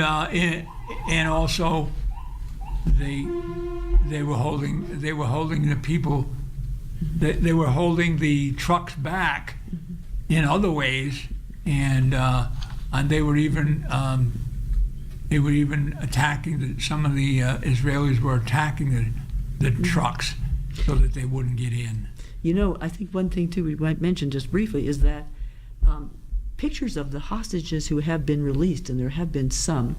also they were holding the people, they were holding the trucks back in other ways, and they were even They were even attacking some of the Israelis were attacking the trucks so that they wouldn't get in. You know, I think one thing too we might mention just briefly is that pictures of the hostages who have been released, and there have been some,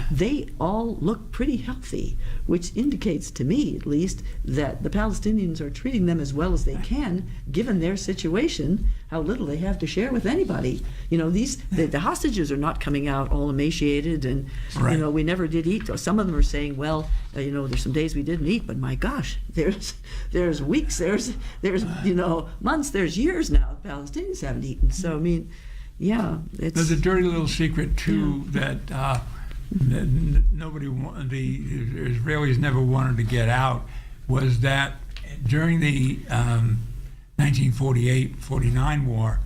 they all look pretty healthy, which indicates to me at least that the Palestinians are treating them as well as they can given their situation, how little they have to share with anybody. You know, the hostages are not coming out all emaciated and Right. you know, we never did eat. Some of them are saying, well, you know, there's some days we didn't eat, but my gosh, there's weeks, there's you know, months, there's years now the Palestinians haven't eaten. So I mean, yeah, There's a dirty little secret too that that the Israelis never wanted to get out, was that during the 1948-49 war,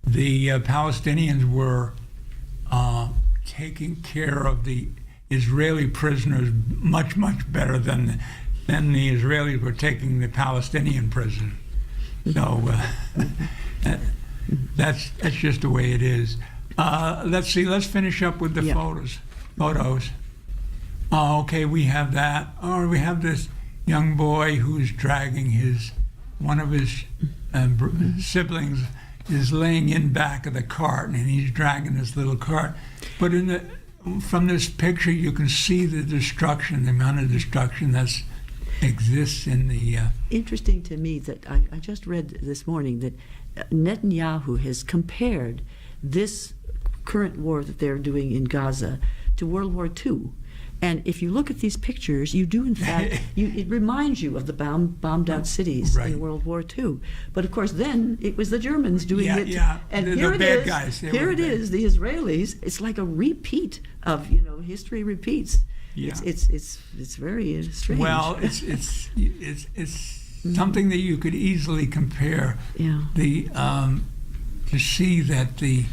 the Palestinians were taking care of the Israeli prisoners much better than the Israelis were taking the Palestinian prisoners. So that's just the way it is. Let's see. Let's finish up with the photos. Okay, we have that. Or we have this young boy who's dragging one of his siblings is laying in back of the cart, and he's dragging this little cart. But from this picture, you can see the destruction, the amount of destruction that exists in the. Interesting to me that I just read this morning that Netanyahu has compared this current war that they're doing in Gaza to World War II. And if you look at these pictures, you do in fact, it reminds you of the bombed out cities in World War II. But of course then it was the Germans doing it. Yeah, and the here it bad is, guys. Here it is, the Israelis. It's like a repeat of, you know, history repeats. Yeah. It's very strange. Well, it's something that you could easily compare. Yeah. To see that the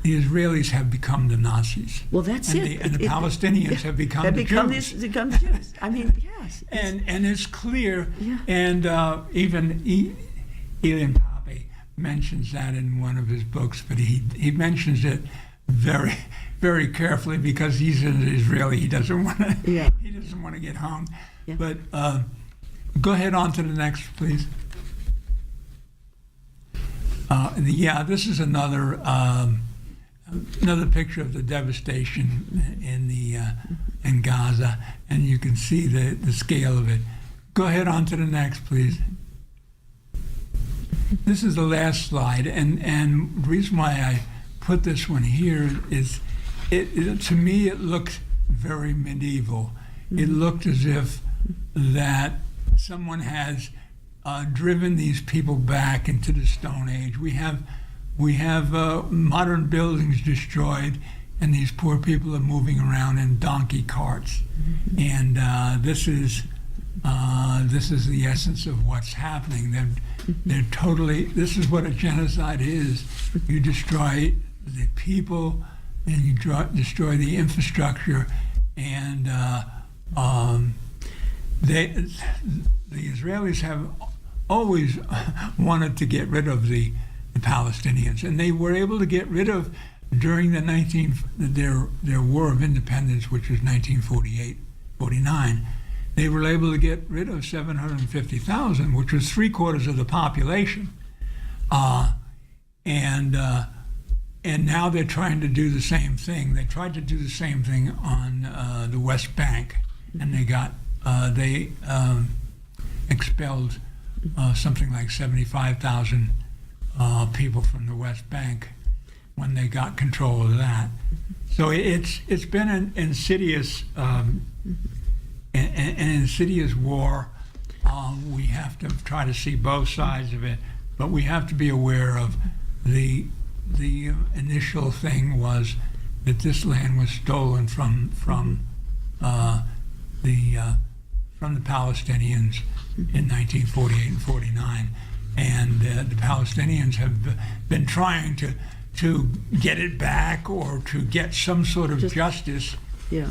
Israelis have become the Nazis. Well, that's and it. And the Palestinians have become the Jews. Become the Jews. I mean, yes. And it's clear. Yeah. And even Ilan Pappé mentions that in one of his books, but he mentions it very, very carefully because he's an Israeli. He doesn't want to. Yeah. He doesn't want to get hung. Yeah. But go ahead on to the next, please. This is another picture of the devastation in Gaza, and you can see the scale of it. Go ahead on to the next, please. This is the last slide, and the reason why I put this one here is, to me, it looked very medieval. It looked as if that someone has driven these people back into the Stone Age. We have modern buildings destroyed, and these poor people are moving around in donkey carts. And this is the essence of what's happening. They're totally. This is what a genocide is. You destroy the people, and you destroy the infrastructure, and the Israelis have always wanted to get rid of the Palestinians, and they were able to get rid of during their War of Independence, which was 1948-49. They were able to get rid of 750,000, which was 3/4 of the population, and now they're trying to do the same thing. They tried to do the same thing on the West Bank, and they expelled something like 75,000 people from the West Bank when they got control of that. So it's been an insidious insidious war. We have to try to see both sides of it, but we have to be aware of the initial thing was that this land was stolen from the Palestinians in 1948 and 49, and the Palestinians have been trying to get it back or to get some sort of justice. Yeah.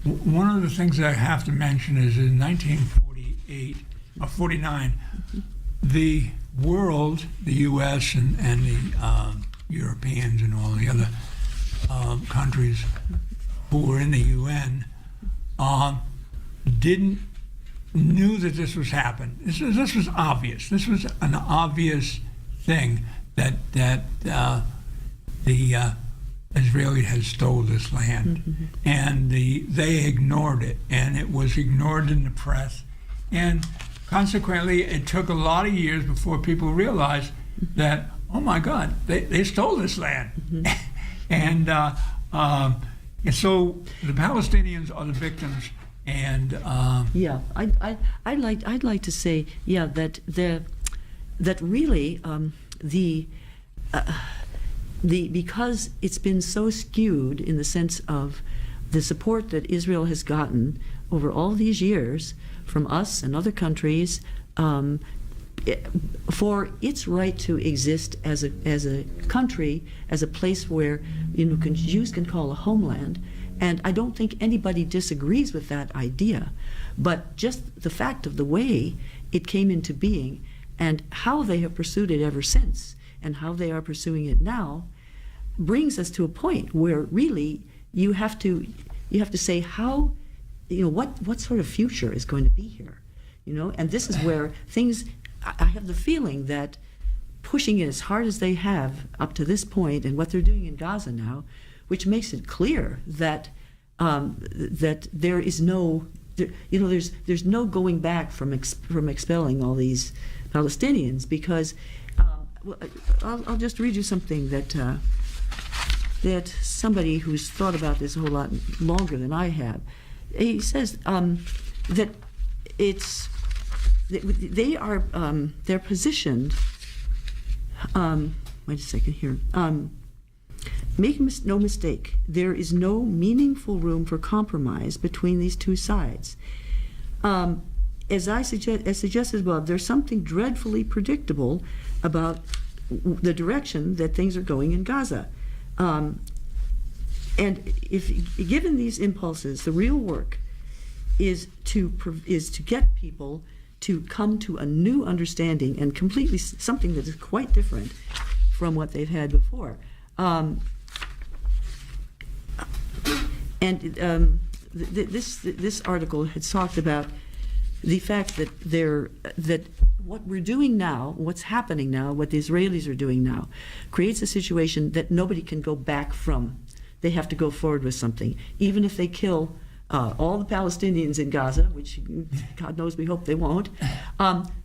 One of the things I have to mention is in 1948 or 49, the world, the U.S. and the Europeans and all the other countries who were in the UN knew that this was happening. This was obvious. This was an obvious thing that the Israeli had stole this land, and they ignored it, and it was ignored in the press, and consequently, it took a lot of years before people realized that, oh my God, they stole this land, and so the Palestinians are the victims, and yeah, I'd like to say, yeah, that really because it's been so skewed in the sense of the support that Israel has gotten over all these years from us and other countries for its right to exist as a country, as a place where Jews can call a homeland. And I don't think anybody disagrees with that idea, but just the fact of the way it came into being and how they have pursued it ever since and how they are pursuing it now brings us to a point where really you have to say how, what sort of future is going to be here, and this is where things, I have the feeling that pushing it as hard as they have up to this point and what they're doing in Gaza now, which makes it clear that that there is no, there's no going back from expelling all these Palestinians, because I'll just read you something that somebody who's thought about this a whole lot longer than I have. He says that they're positioned. Wait a second here. Make no mistake, there is no meaningful room for compromise between these two sides. As suggested above, there's something dreadfully predictable about the direction that things are going in Gaza. And if given these impulses, the real work is to get people to come to a new understanding and completely something that is quite different from what they've had before. This article had talked about the fact that what we're doing now, what's happening now, what the Israelis are doing now, creates a situation that nobody can go back from. They have to go forward with something, even if they kill all the Palestinians in Gaza, which God knows we hope they won't.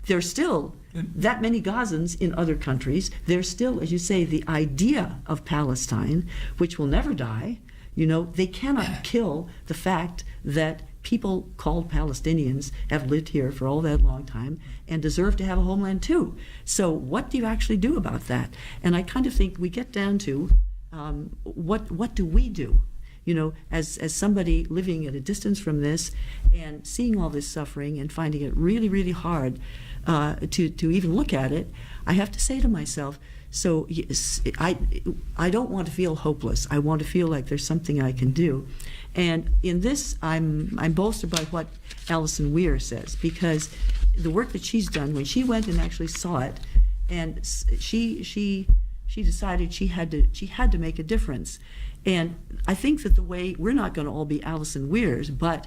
There's still that many Gazans in other countries. There's still, as you say, the idea of Palestine, which will never die. They cannot kill the fact that people called Palestinians have lived here for all that long time and deserve to have a homeland too. So what do you actually do about that? And I kind of think we get down to what do we do? As somebody living at a distance from this and seeing all this suffering and finding it really, really hard to even look at it, I have to say to myself, so yes, I don't want to feel hopeless. I want to feel like there's something I can do. And in this, I'm bolstered by what Alison Weir says, because the work that she's done, when she went and actually saw it, and she decided she had to make a difference. And I think that the way, we're not going to all be Alison Weirs, but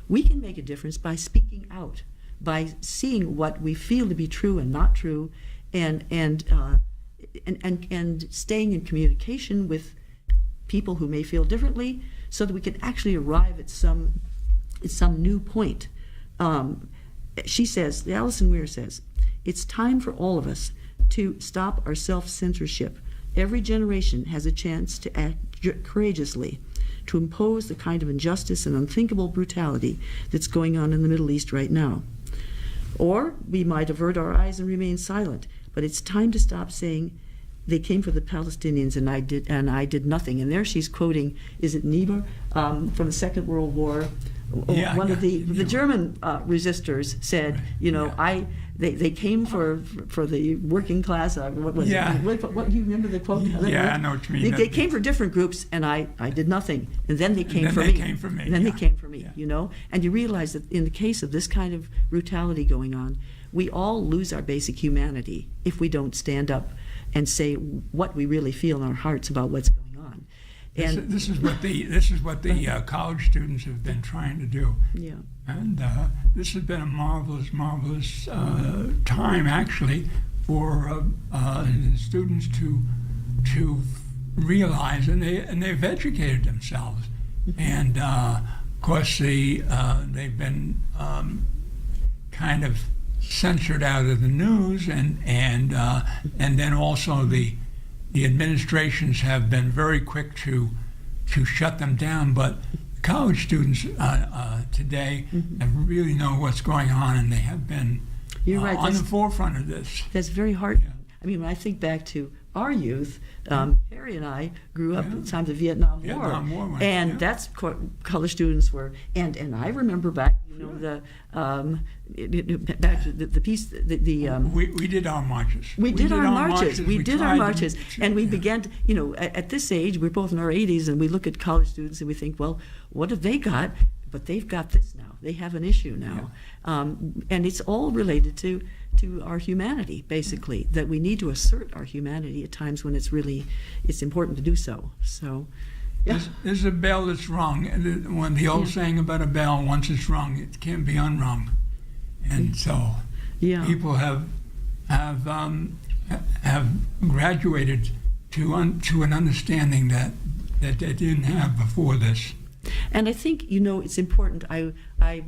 we can make a difference by speaking out, by seeing what we feel to be true and not true, and staying in communication with people who may feel differently, so that we can actually arrive at some new point. She says, Alison Weir says, it's time for all of us to stop our self-censorship. Every generation has a chance to act courageously, to impose the kind of injustice and unthinkable brutality that's going on in the Middle East right now. Or we might avert our eyes and remain silent, but it's time to stop saying they came for the Palestinians and I did nothing. And there she's quoting, is it Niebuhr from the Second World War? Yeah, one of the German resistors said, they came for the working class. What was it? What do you remember the quote? Yeah, I know what you mean. They came for different groups, and I did nothing. And then they came for me. And then they came for me. And you realize that in the case of this kind of brutality going on, we all lose our basic humanity if we don't stand up and say what we really feel in our hearts about what's going on. And this is what the college students have been trying to do. Yeah. And this has been a marvelous time, actually, for students to realize, and they've educated themselves. And of course, they've been kind of censored out of the news, and then also the administrations have been very quick to shut them down. But college students today have really know what's going on, and they have been You're right. on the forefront of this. That's very heartening. Yeah. I mean, when I think back to our youth, Harry and I grew up at the time of the Vietnam War, and that's college students were, and I remember back, back to the piece, we did our marches. We did our marches, and we began to, at this age, we're both in our 80s, and we look at college students and we think, well, what have they got? But they've got this now. They have an issue now, and it's all related to our humanity, basically. That we need to assert our humanity at times when it's important to do so. So, yeah. There's a bell that's rung, and when the old saying about a bell, once it's rung, it can't be unrung, and so people have graduated to an understanding that they didn't have before this. And I think it's important. I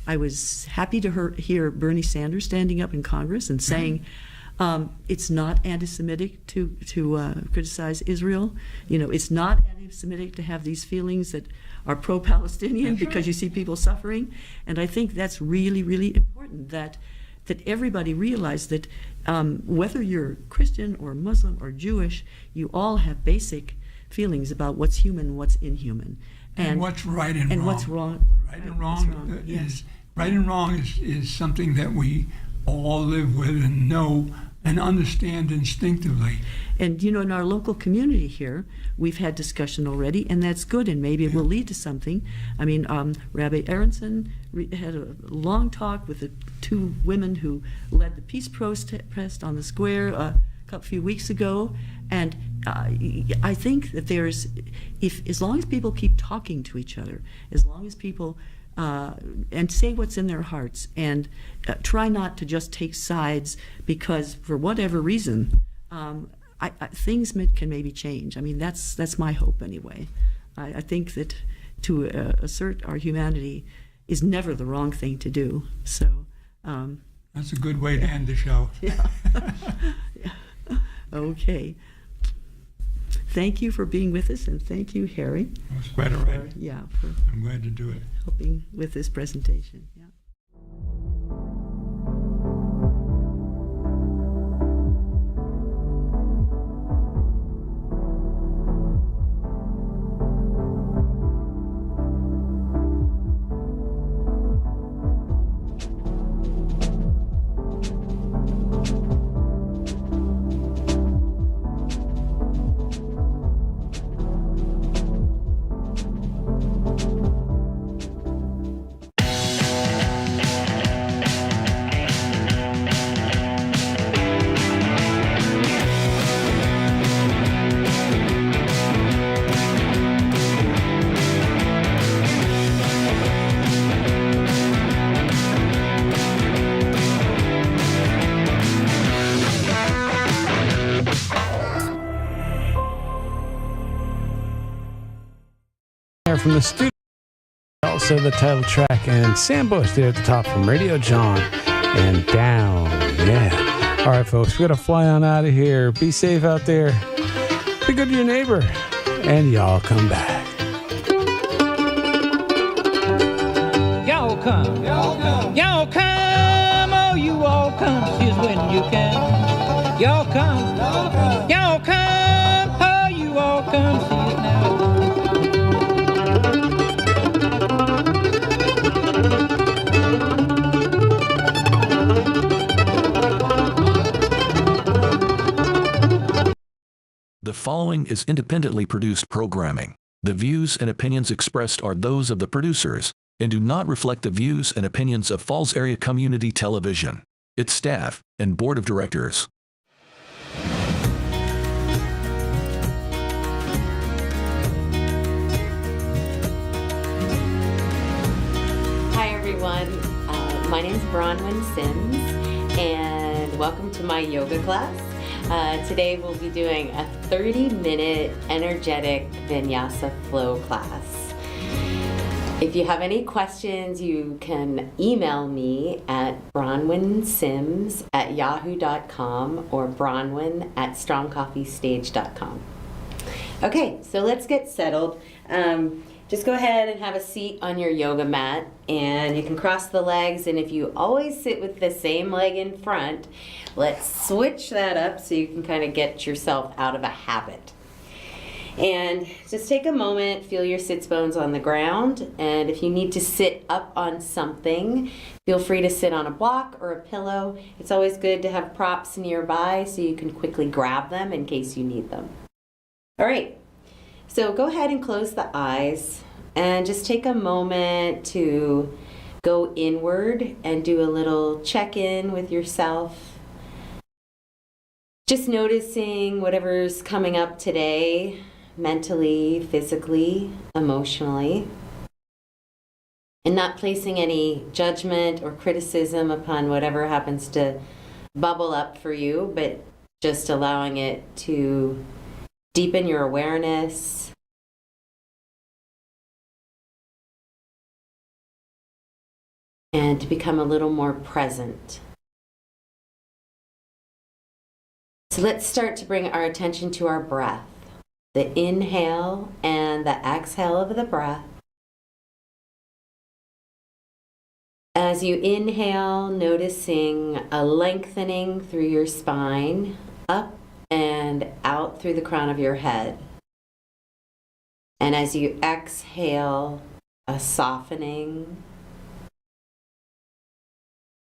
was happy to hear Bernie Sanders standing up in Congress and saying it's not anti-Semitic to criticize Israel. It's not anti-Semitic to have these feelings that are pro-Palestinian because you see people suffering. And I think that's really, really important that everybody realize that whether you're Christian or Muslim or Jewish, you all have basic feelings about what's human and what's inhuman, and what's right and wrong. What's wrong. Right and wrong is something that we all live with and know and understand instinctively. And in our local community here, we've had discussion already, and that's good, and maybe it will lead to something. I mean, Rabbi Aronson had a long talk with the two women who led the peace protest on the square a few weeks ago, and I think that as long as people keep talking to each other, as long as people and say what's in their hearts, and try not to just take sides because for whatever reason, things can maybe change. I mean, that's my hope anyway. I think that to assert our humanity is never the wrong thing to do. So that's a good way to end the show. Yeah. Okay. Thank you for being with us, and thank you, Harry. I was quite all right. I'm glad to do it. Helping with this presentation. Yeah. From the studio, also the title track, and Sam Bush there at the top from Radio John and Down. Yeah. All right, folks, we got to fly on out of here. Be safe out there. Be good to your neighbor, and y'all come back. Y'all come. Y'all come. Y'all come. Oh, you all come. Here's when you can. Y'all come. Y'all come. Y'all come. Oh, you all come. See it now. The following is independently produced programming. The views and opinions expressed are those of the producers and do not reflect the views and opinions of Falls Area Community Television, its staff, and board of directors. Bronwyn Sims, and welcome to my yoga class. Today we'll be doing a 30-minute energetic vinyasa flow class. If you have any questions, you can email me at bronwynsims@yahoo.com or bronwyn@strongcoffeestage.com. Okay, so let's get settled. Just go ahead and have a seat on your yoga mat, and you can cross the legs, and if you always sit with the same leg in front, let's switch that up so you can kind of get yourself out of a habit. And just take a moment, feel your sits bones on the ground, and if you need to sit up on something, feel free to sit on a block or a pillow. It's always good to have props nearby so you can quickly grab them in case you need them. All right. So go ahead and close the eyes and just take a moment to go inward and do a little check-in with yourself. Just noticing whatever's coming up today, mentally, physically, emotionally, and not placing any judgment or criticism upon whatever happens to bubble up for you, but just allowing it to deepen your awareness. And to become a little more present. So let's start to bring our attention to our breath. The inhale and the exhale of the breath. As you inhale, noticing a lengthening through your spine, up and out through the crown of your head. And as you exhale, a softening,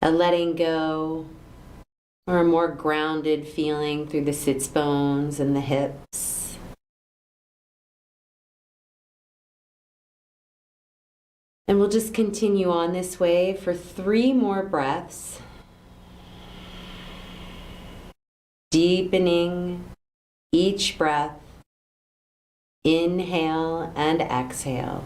a letting go, or a more grounded feeling through the sits bones and the hips. And we'll just continue on this way for 3 more breaths. Deepening each breath, inhale and exhale.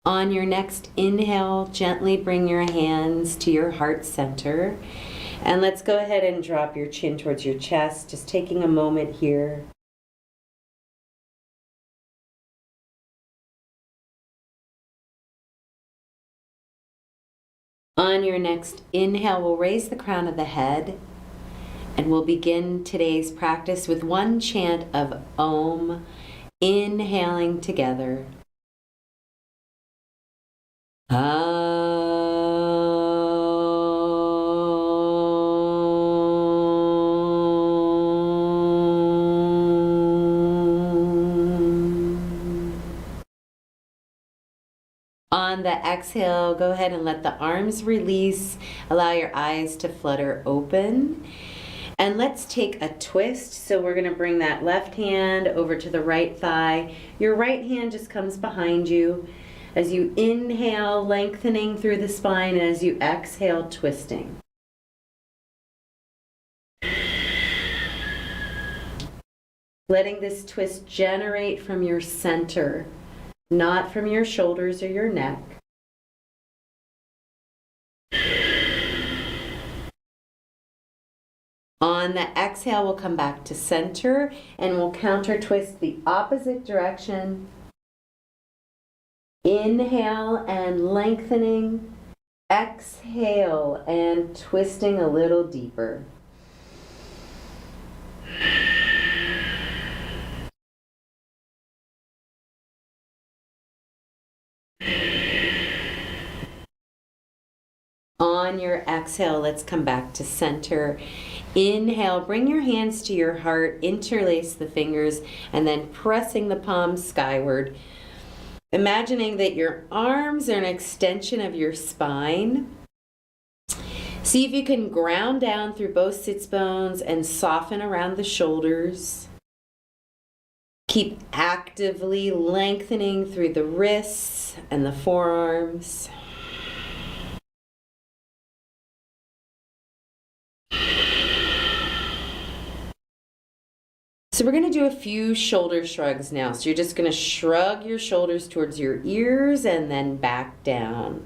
On your next inhale, gently bring your hands to your heart center. And let's go ahead and drop your chin towards your chest, just taking a moment here. On your next inhale, we'll raise the crown of the head, and we'll begin today's practice with one chant of Om, inhaling together. On the exhale, go ahead and let the arms release. Allow your eyes to flutter open. And let's take a twist. So we're going to bring that left hand over to the right thigh. Your right hand just comes behind you. As you inhale, lengthening through the spine, and as you exhale, twisting. Letting this twist generate from your center, not from your shoulders or your neck. On the exhale, we'll come back to center, and we'll counter twist the opposite direction. Inhale and lengthening, exhale and twisting a little deeper. On your exhale, let's come back to center. Inhale, bring your hands to your heart, interlace the fingers, and then pressing the palms skyward. Imagining that your arms are an extension of your spine. See if you can ground down through both sits bones and soften around the shoulders. Keep actively lengthening through the wrists and the forearms. So we're going to do a few shoulder shrugs now. So you're just going to shrug your shoulders towards your ears and then back down.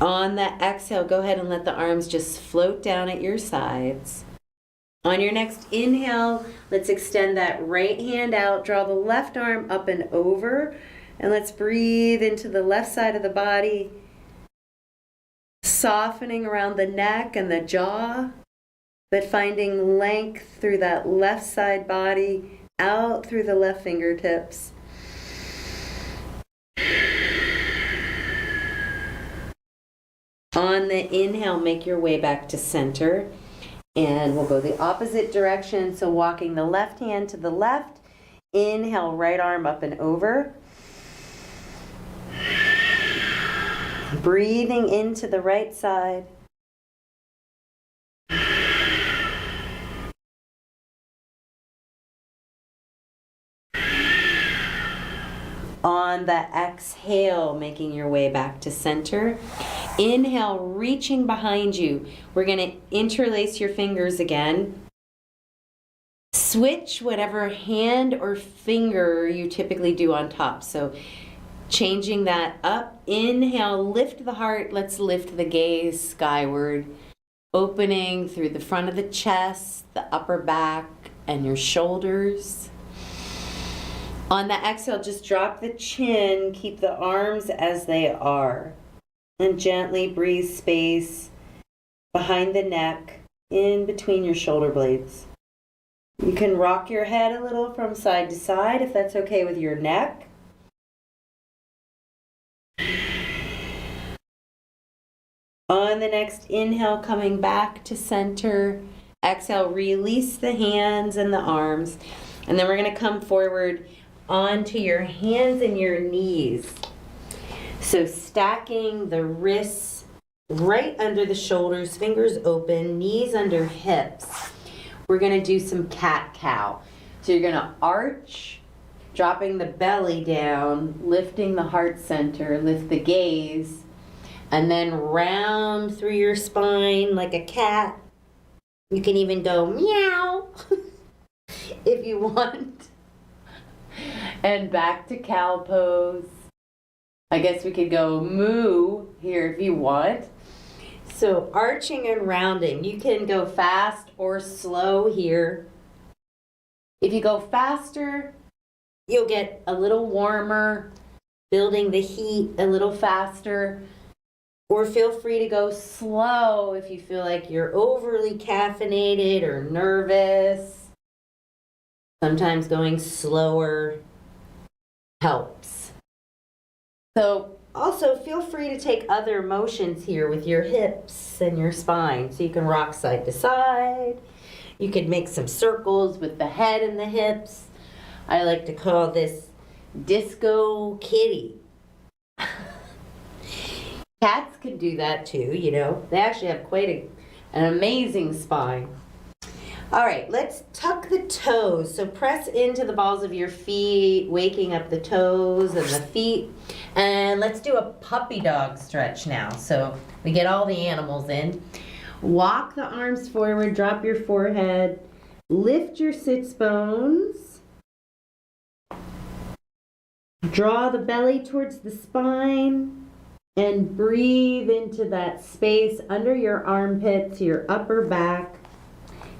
On that exhale, go ahead and let the arms just float down at your sides. On your next inhale, let's extend that right hand out, draw the left arm up and over, and let's breathe into the left side of the body, softening around the neck and the jaw, but finding length through that left side body, out through the left fingertips. On the inhale, make your way back to center. And we'll go the opposite direction. So walking the left hand to the left. Inhale, right arm up and over. Breathing into the right side. On the exhale, making your way back to center. Inhale, reaching behind you. We're going to interlace your fingers again. Switch whatever hand or finger you typically do on top. So changing that up. Inhale, lift the heart. Let's lift the gaze skyward. Opening through the front of the chest, the upper back, and your shoulders. On the exhale, just drop the chin. Keep the arms as they are. And gently breathe space behind the neck, in between your shoulder blades. You can rock your head a little from side to side if that's okay with your neck. On the next inhale, coming back to center. Exhale, release the hands and the arms. And then we're going to come forward onto your hands and your knees. So stacking the wrists right under the shoulders, fingers open, knees under hips. We're going to do some cat-cow. So you're going to arch, dropping the belly down, lifting the heart center, lift the gaze, and then round through your spine like a cat. You can even go meow if you want. And back to cow pose. I guess we could go moo here if you want. So arching and rounding. You can go fast or slow here. If you go faster, you'll get a little warmer, building the heat a little faster. Or feel free to go slow if you feel like you're overly caffeinated or nervous. Sometimes going slower helps. So also feel free to take other motions here with your hips and your spine. So you can rock side to side. You could make some circles with the head and the hips. I like to call this disco kitty. Cats can do that too, you know. They actually have quite an amazing spine. All right, let's tuck the toes. So press into the balls of your feet, waking up the toes and the feet. And let's do a puppy dog stretch now. So we get all the animals in. Walk the arms forward, drop your forehead, lift your sits bones. Draw the belly towards the spine and breathe into that space under your armpits, your upper back.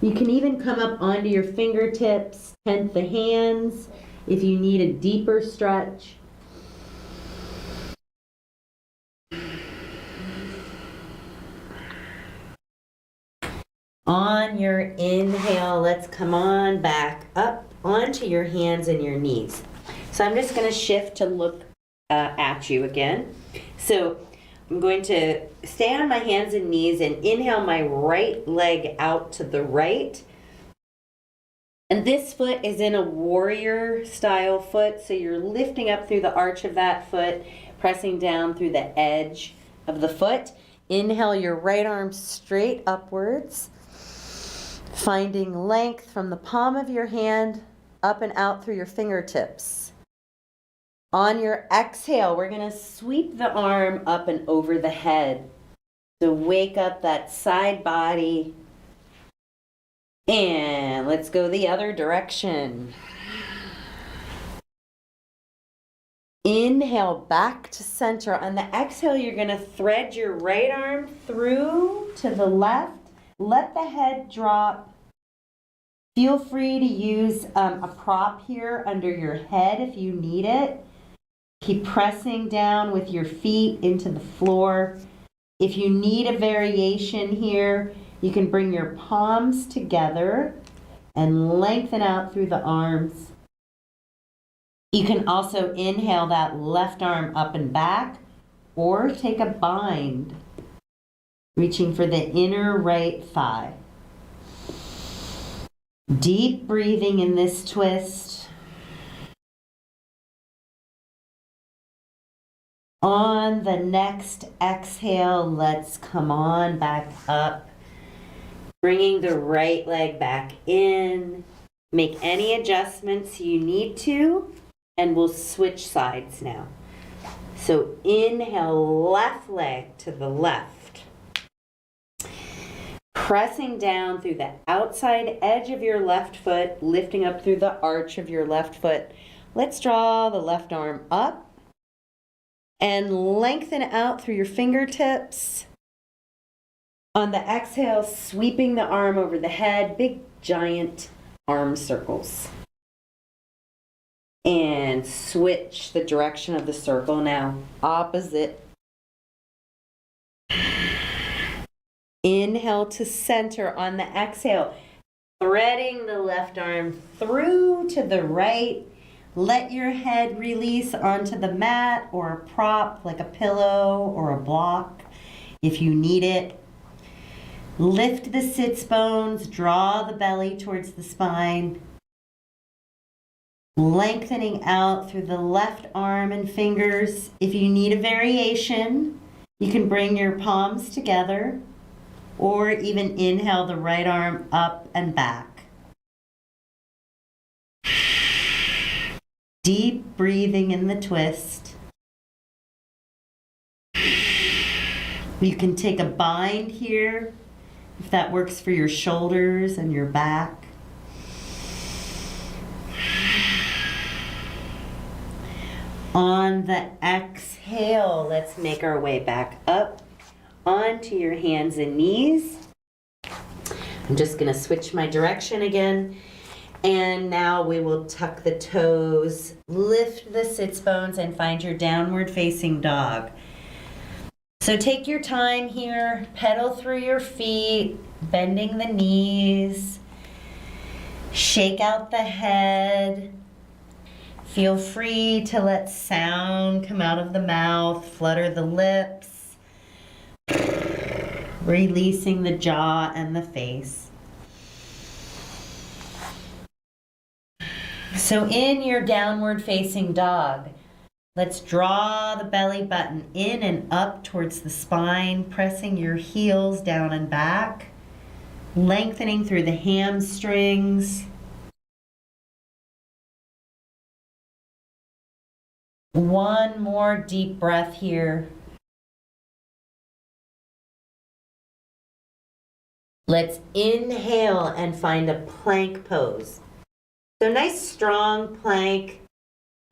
You can even come up onto your fingertips, tent the hands if you need a deeper stretch. On your inhale, let's come on back up onto your hands and your knees. So I'm just going to shift to look at you again. So I'm going to stay on my hands and knees and inhale my right leg out to the right. And this foot is in a warrior style foot. So you're lifting up through the arch of that foot, pressing down through the edge of the foot. Inhale your right arm straight upwards, finding length from the palm of your hand up and out through your fingertips. On your exhale, we're going to sweep the arm up and over the head to wake up that side body. And let's go the other direction. Inhale back to center. On the exhale, you're going to thread your right arm through to the left. Let the head drop. Feel free to use a prop here under your head if you need it. Keep pressing down with your feet into the floor. If you need a variation here, you can bring your palms together and lengthen out through the arms. You can also inhale that left arm up and back or take a bind, reaching for the inner right thigh. Deep breathing in this twist. On the next exhale, let's come on back up, bringing the right leg back in. Make any adjustments you need to, and we'll switch sides now. So inhale, left leg to the left. Pressing down through the outside edge of your left foot, lifting up through the arch of your left foot. Let's draw the left arm up and lengthen out through your fingertips. On the exhale, sweeping the arm over the head, big giant arm circles. And switch the direction of the circle now, opposite. Inhale to center. On the exhale, threading the left arm through to the right. Let your head release onto the mat or a prop like a pillow or a block if you need it. Lift the sits bones, draw the belly towards the spine. Lengthening out through the left arm and fingers. If you need a variation, you can bring your palms together or even inhale the right arm up and back. Deep breathing in the twist. You can take a bind here if that works for your shoulders and your back. On the exhale, let's make our way back up onto your hands and knees. I'm just going to switch my direction again. And now we will tuck the toes, lift the sits bones, and find your downward facing dog. So take your time here, pedal through your feet, bending the knees, shake out the head. Feel free to let sound come out of the mouth, flutter the lips, releasing the jaw and the face. So in your downward facing dog, let's draw the belly button in and up towards the spine, pressing your heels down and back, lengthening through the hamstrings. One more deep breath here. Let's inhale and find a plank pose. So nice strong plank,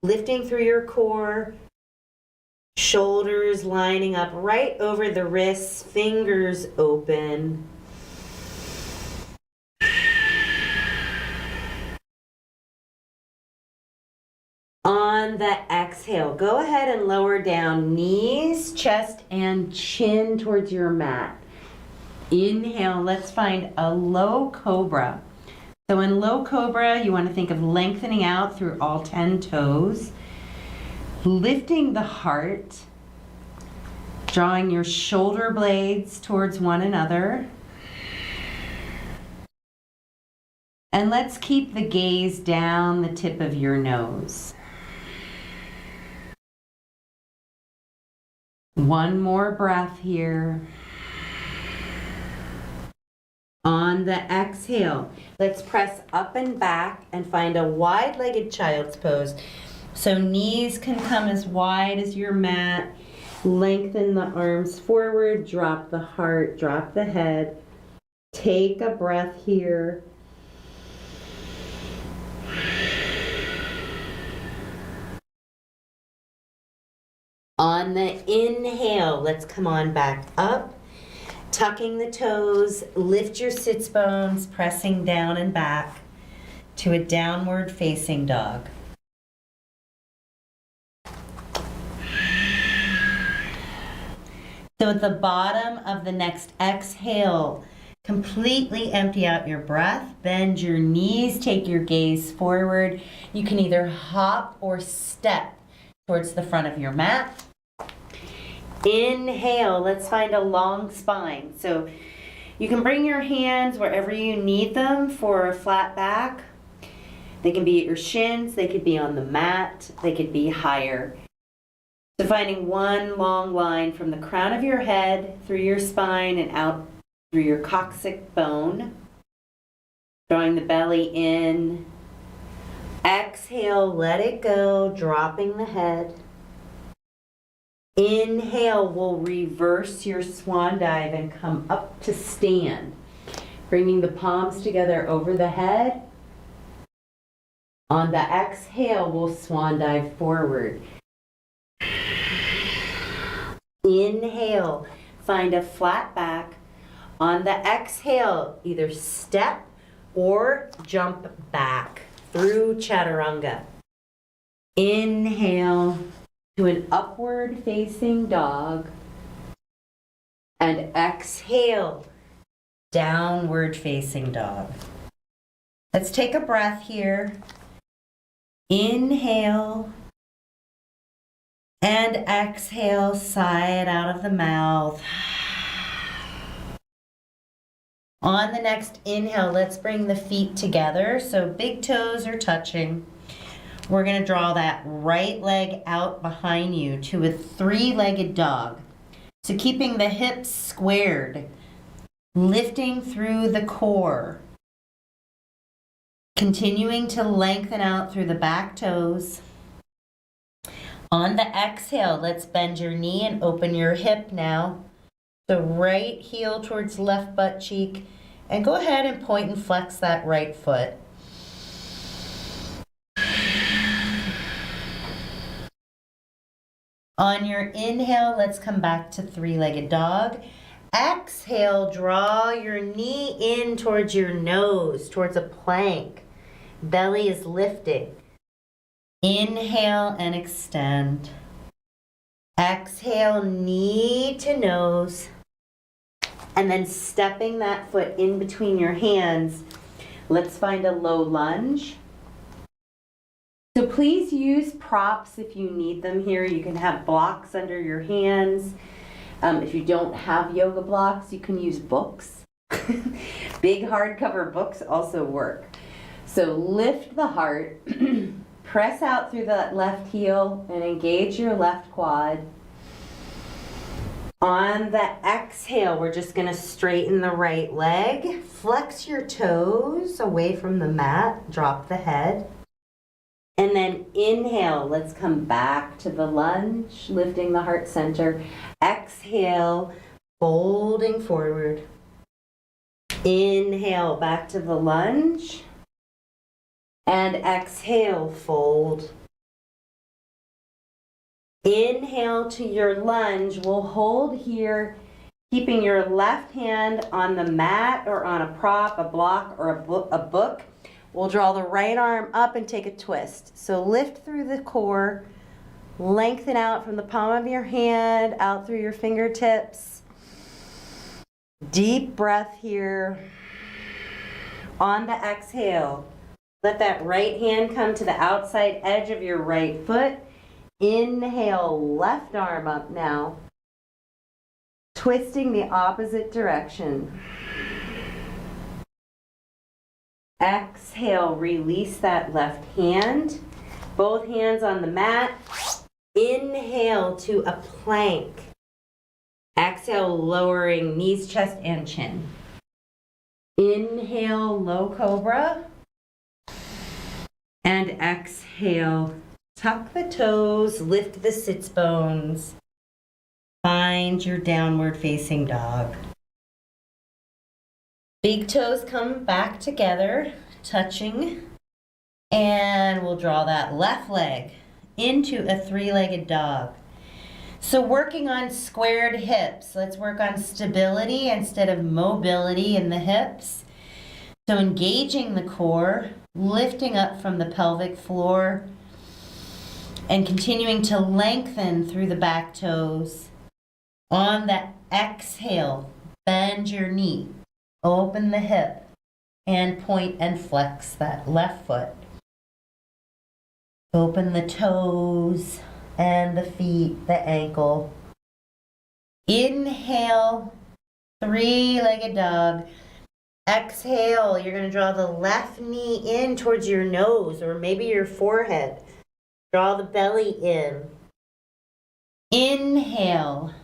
lifting through your core, shoulders lining up right over the wrists, fingers open. On the exhale, go ahead and lower down knees, chest, and chin towards your mat. Inhale, let's find a low cobra. So in low cobra, you want to think of lengthening out through all 10 toes, lifting the heart, drawing your shoulder blades towards one another. And let's keep the gaze down the tip of your nose. One more breath here. On the exhale, let's press up and back and find a wide-legged child's pose. So knees can come as wide as your mat. Lengthen the arms forward, drop the heart, drop the head. Take a breath here. On the inhale, let's come on back up. Tucking the toes, lift your sits bones, pressing down and back to a downward facing dog. So at the bottom of the next exhale, completely empty out your breath, bend your knees, take your gaze forward. You can either hop or step towards the front of your mat. Inhale, let's find a long spine. So you can bring your hands wherever you need them for a flat back. They can be at your shins, they could be on the mat, they could be higher. So finding one long line from the crown of your head, through your spine, and out through your coccyx bone. Drawing the belly in. Exhale, let it go, dropping the head. Inhale, we'll reverse your swan dive and come up to stand. Bringing the palms together over the head. On the exhale, we'll swan dive forward. Inhale, find a flat back. On the exhale, either step or jump back through chaturanga. Inhale to an upward facing dog. And exhale, downward facing dog. Let's take a breath here. Inhale. And exhale, sigh it out of the mouth. On the next inhale, let's bring the feet together so big toes are touching. We're going to draw that right leg out behind you to a three-legged dog. So keeping the hips squared, lifting through the core. Continuing to lengthen out through the back toes. On the exhale, let's bend your knee and open your hip now. So right heel towards left butt cheek, and go ahead and point and flex that right foot. On your inhale, let's come back to three-legged dog. Exhale, draw your knee in towards your nose, towards a plank. Belly is lifting. Inhale and extend. Exhale, knee to nose. And then stepping that foot in between your hands, let's find a low lunge. So please use props if you need them here. You can have blocks under your hands. If you don't have yoga blocks, you can use books. Big hardcover books also work. So lift the heart. Press out through that left heel and engage your left quad. On the exhale, we're just going to straighten the right leg. Flex your toes away from the mat. Drop the head. And then inhale, let's come back to the lunge, lifting the heart center. Exhale, folding forward. Inhale, back to the lunge. And exhale, fold. Inhale to your lunge. We'll hold here, keeping your left hand on the mat or on a prop, a block, or a book. We'll draw the right arm up and take a twist. So lift through the core, lengthen out from the palm of your hand, out through your fingertips. Deep breath here. On the exhale, let that right hand come to the outside edge of your right foot. Inhale, left arm up now. Twisting the opposite direction. Exhale, release that left hand. Both hands on the mat. Inhale to a plank. Exhale, lowering knees, chest, and chin. Inhale, low cobra. And exhale, Tuck the toes, lift the sits bones. Find your downward facing dog. Big toes come back together, touching. And we'll draw that left leg into a three-legged dog. So working on squared hips, let's work on stability instead of mobility in the hips. So engaging the core, lifting up from the pelvic floor, and continuing to lengthen through the back toes. On the exhale, bend your knee, open the hip, and point and flex that left foot. Open the toes and the feet, the ankle. Inhale, three-legged dog. Exhale, you're going to draw the left knee in towards your nose or maybe your forehead. Draw the belly in. Inhale,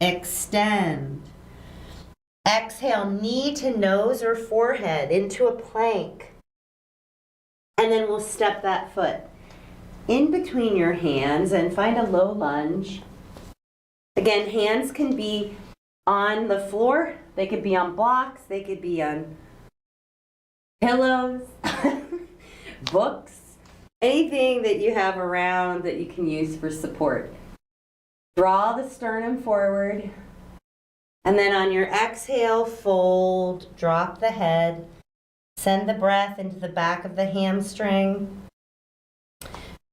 extend. Exhale, knee to nose or forehead into a plank. And then we'll step that foot in between your hands and find a low lunge. Again, hands can be on the floor, they could be on blocks, they could be on pillows, books, anything that you have around that you can use for support. Draw the sternum forward, and then on your exhale, fold, drop the head, send the breath into the back of the hamstring,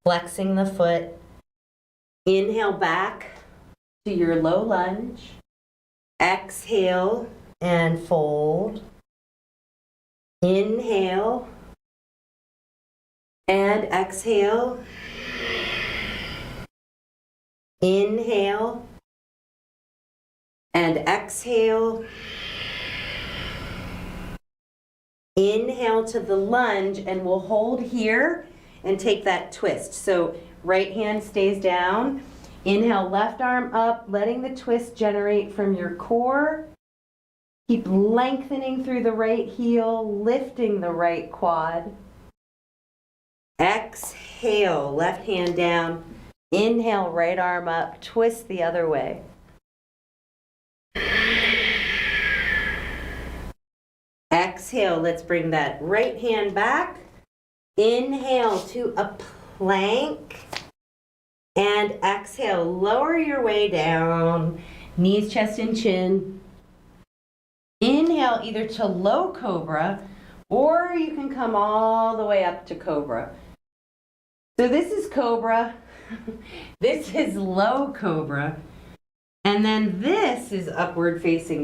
flexing the foot. Inhale back to your low lunge. Exhale and fold. Inhale and exhale. Inhale and exhale. Inhale to the lunge, and we'll hold here and take that twist. So right hand stays down. Inhale, left arm up, letting the twist generate from your core. Keep lengthening through the right heel, lifting the right quad. Exhale, left hand down. Inhale, right arm up, twist the other way. Exhale, let's bring that right hand back. Inhale to a plank. And exhale, lower your way down, knees, chest, and chin. Inhale either to low cobra, or you can come all the way up to cobra. So this is cobra, this is low cobra, and then this is upward facing dog.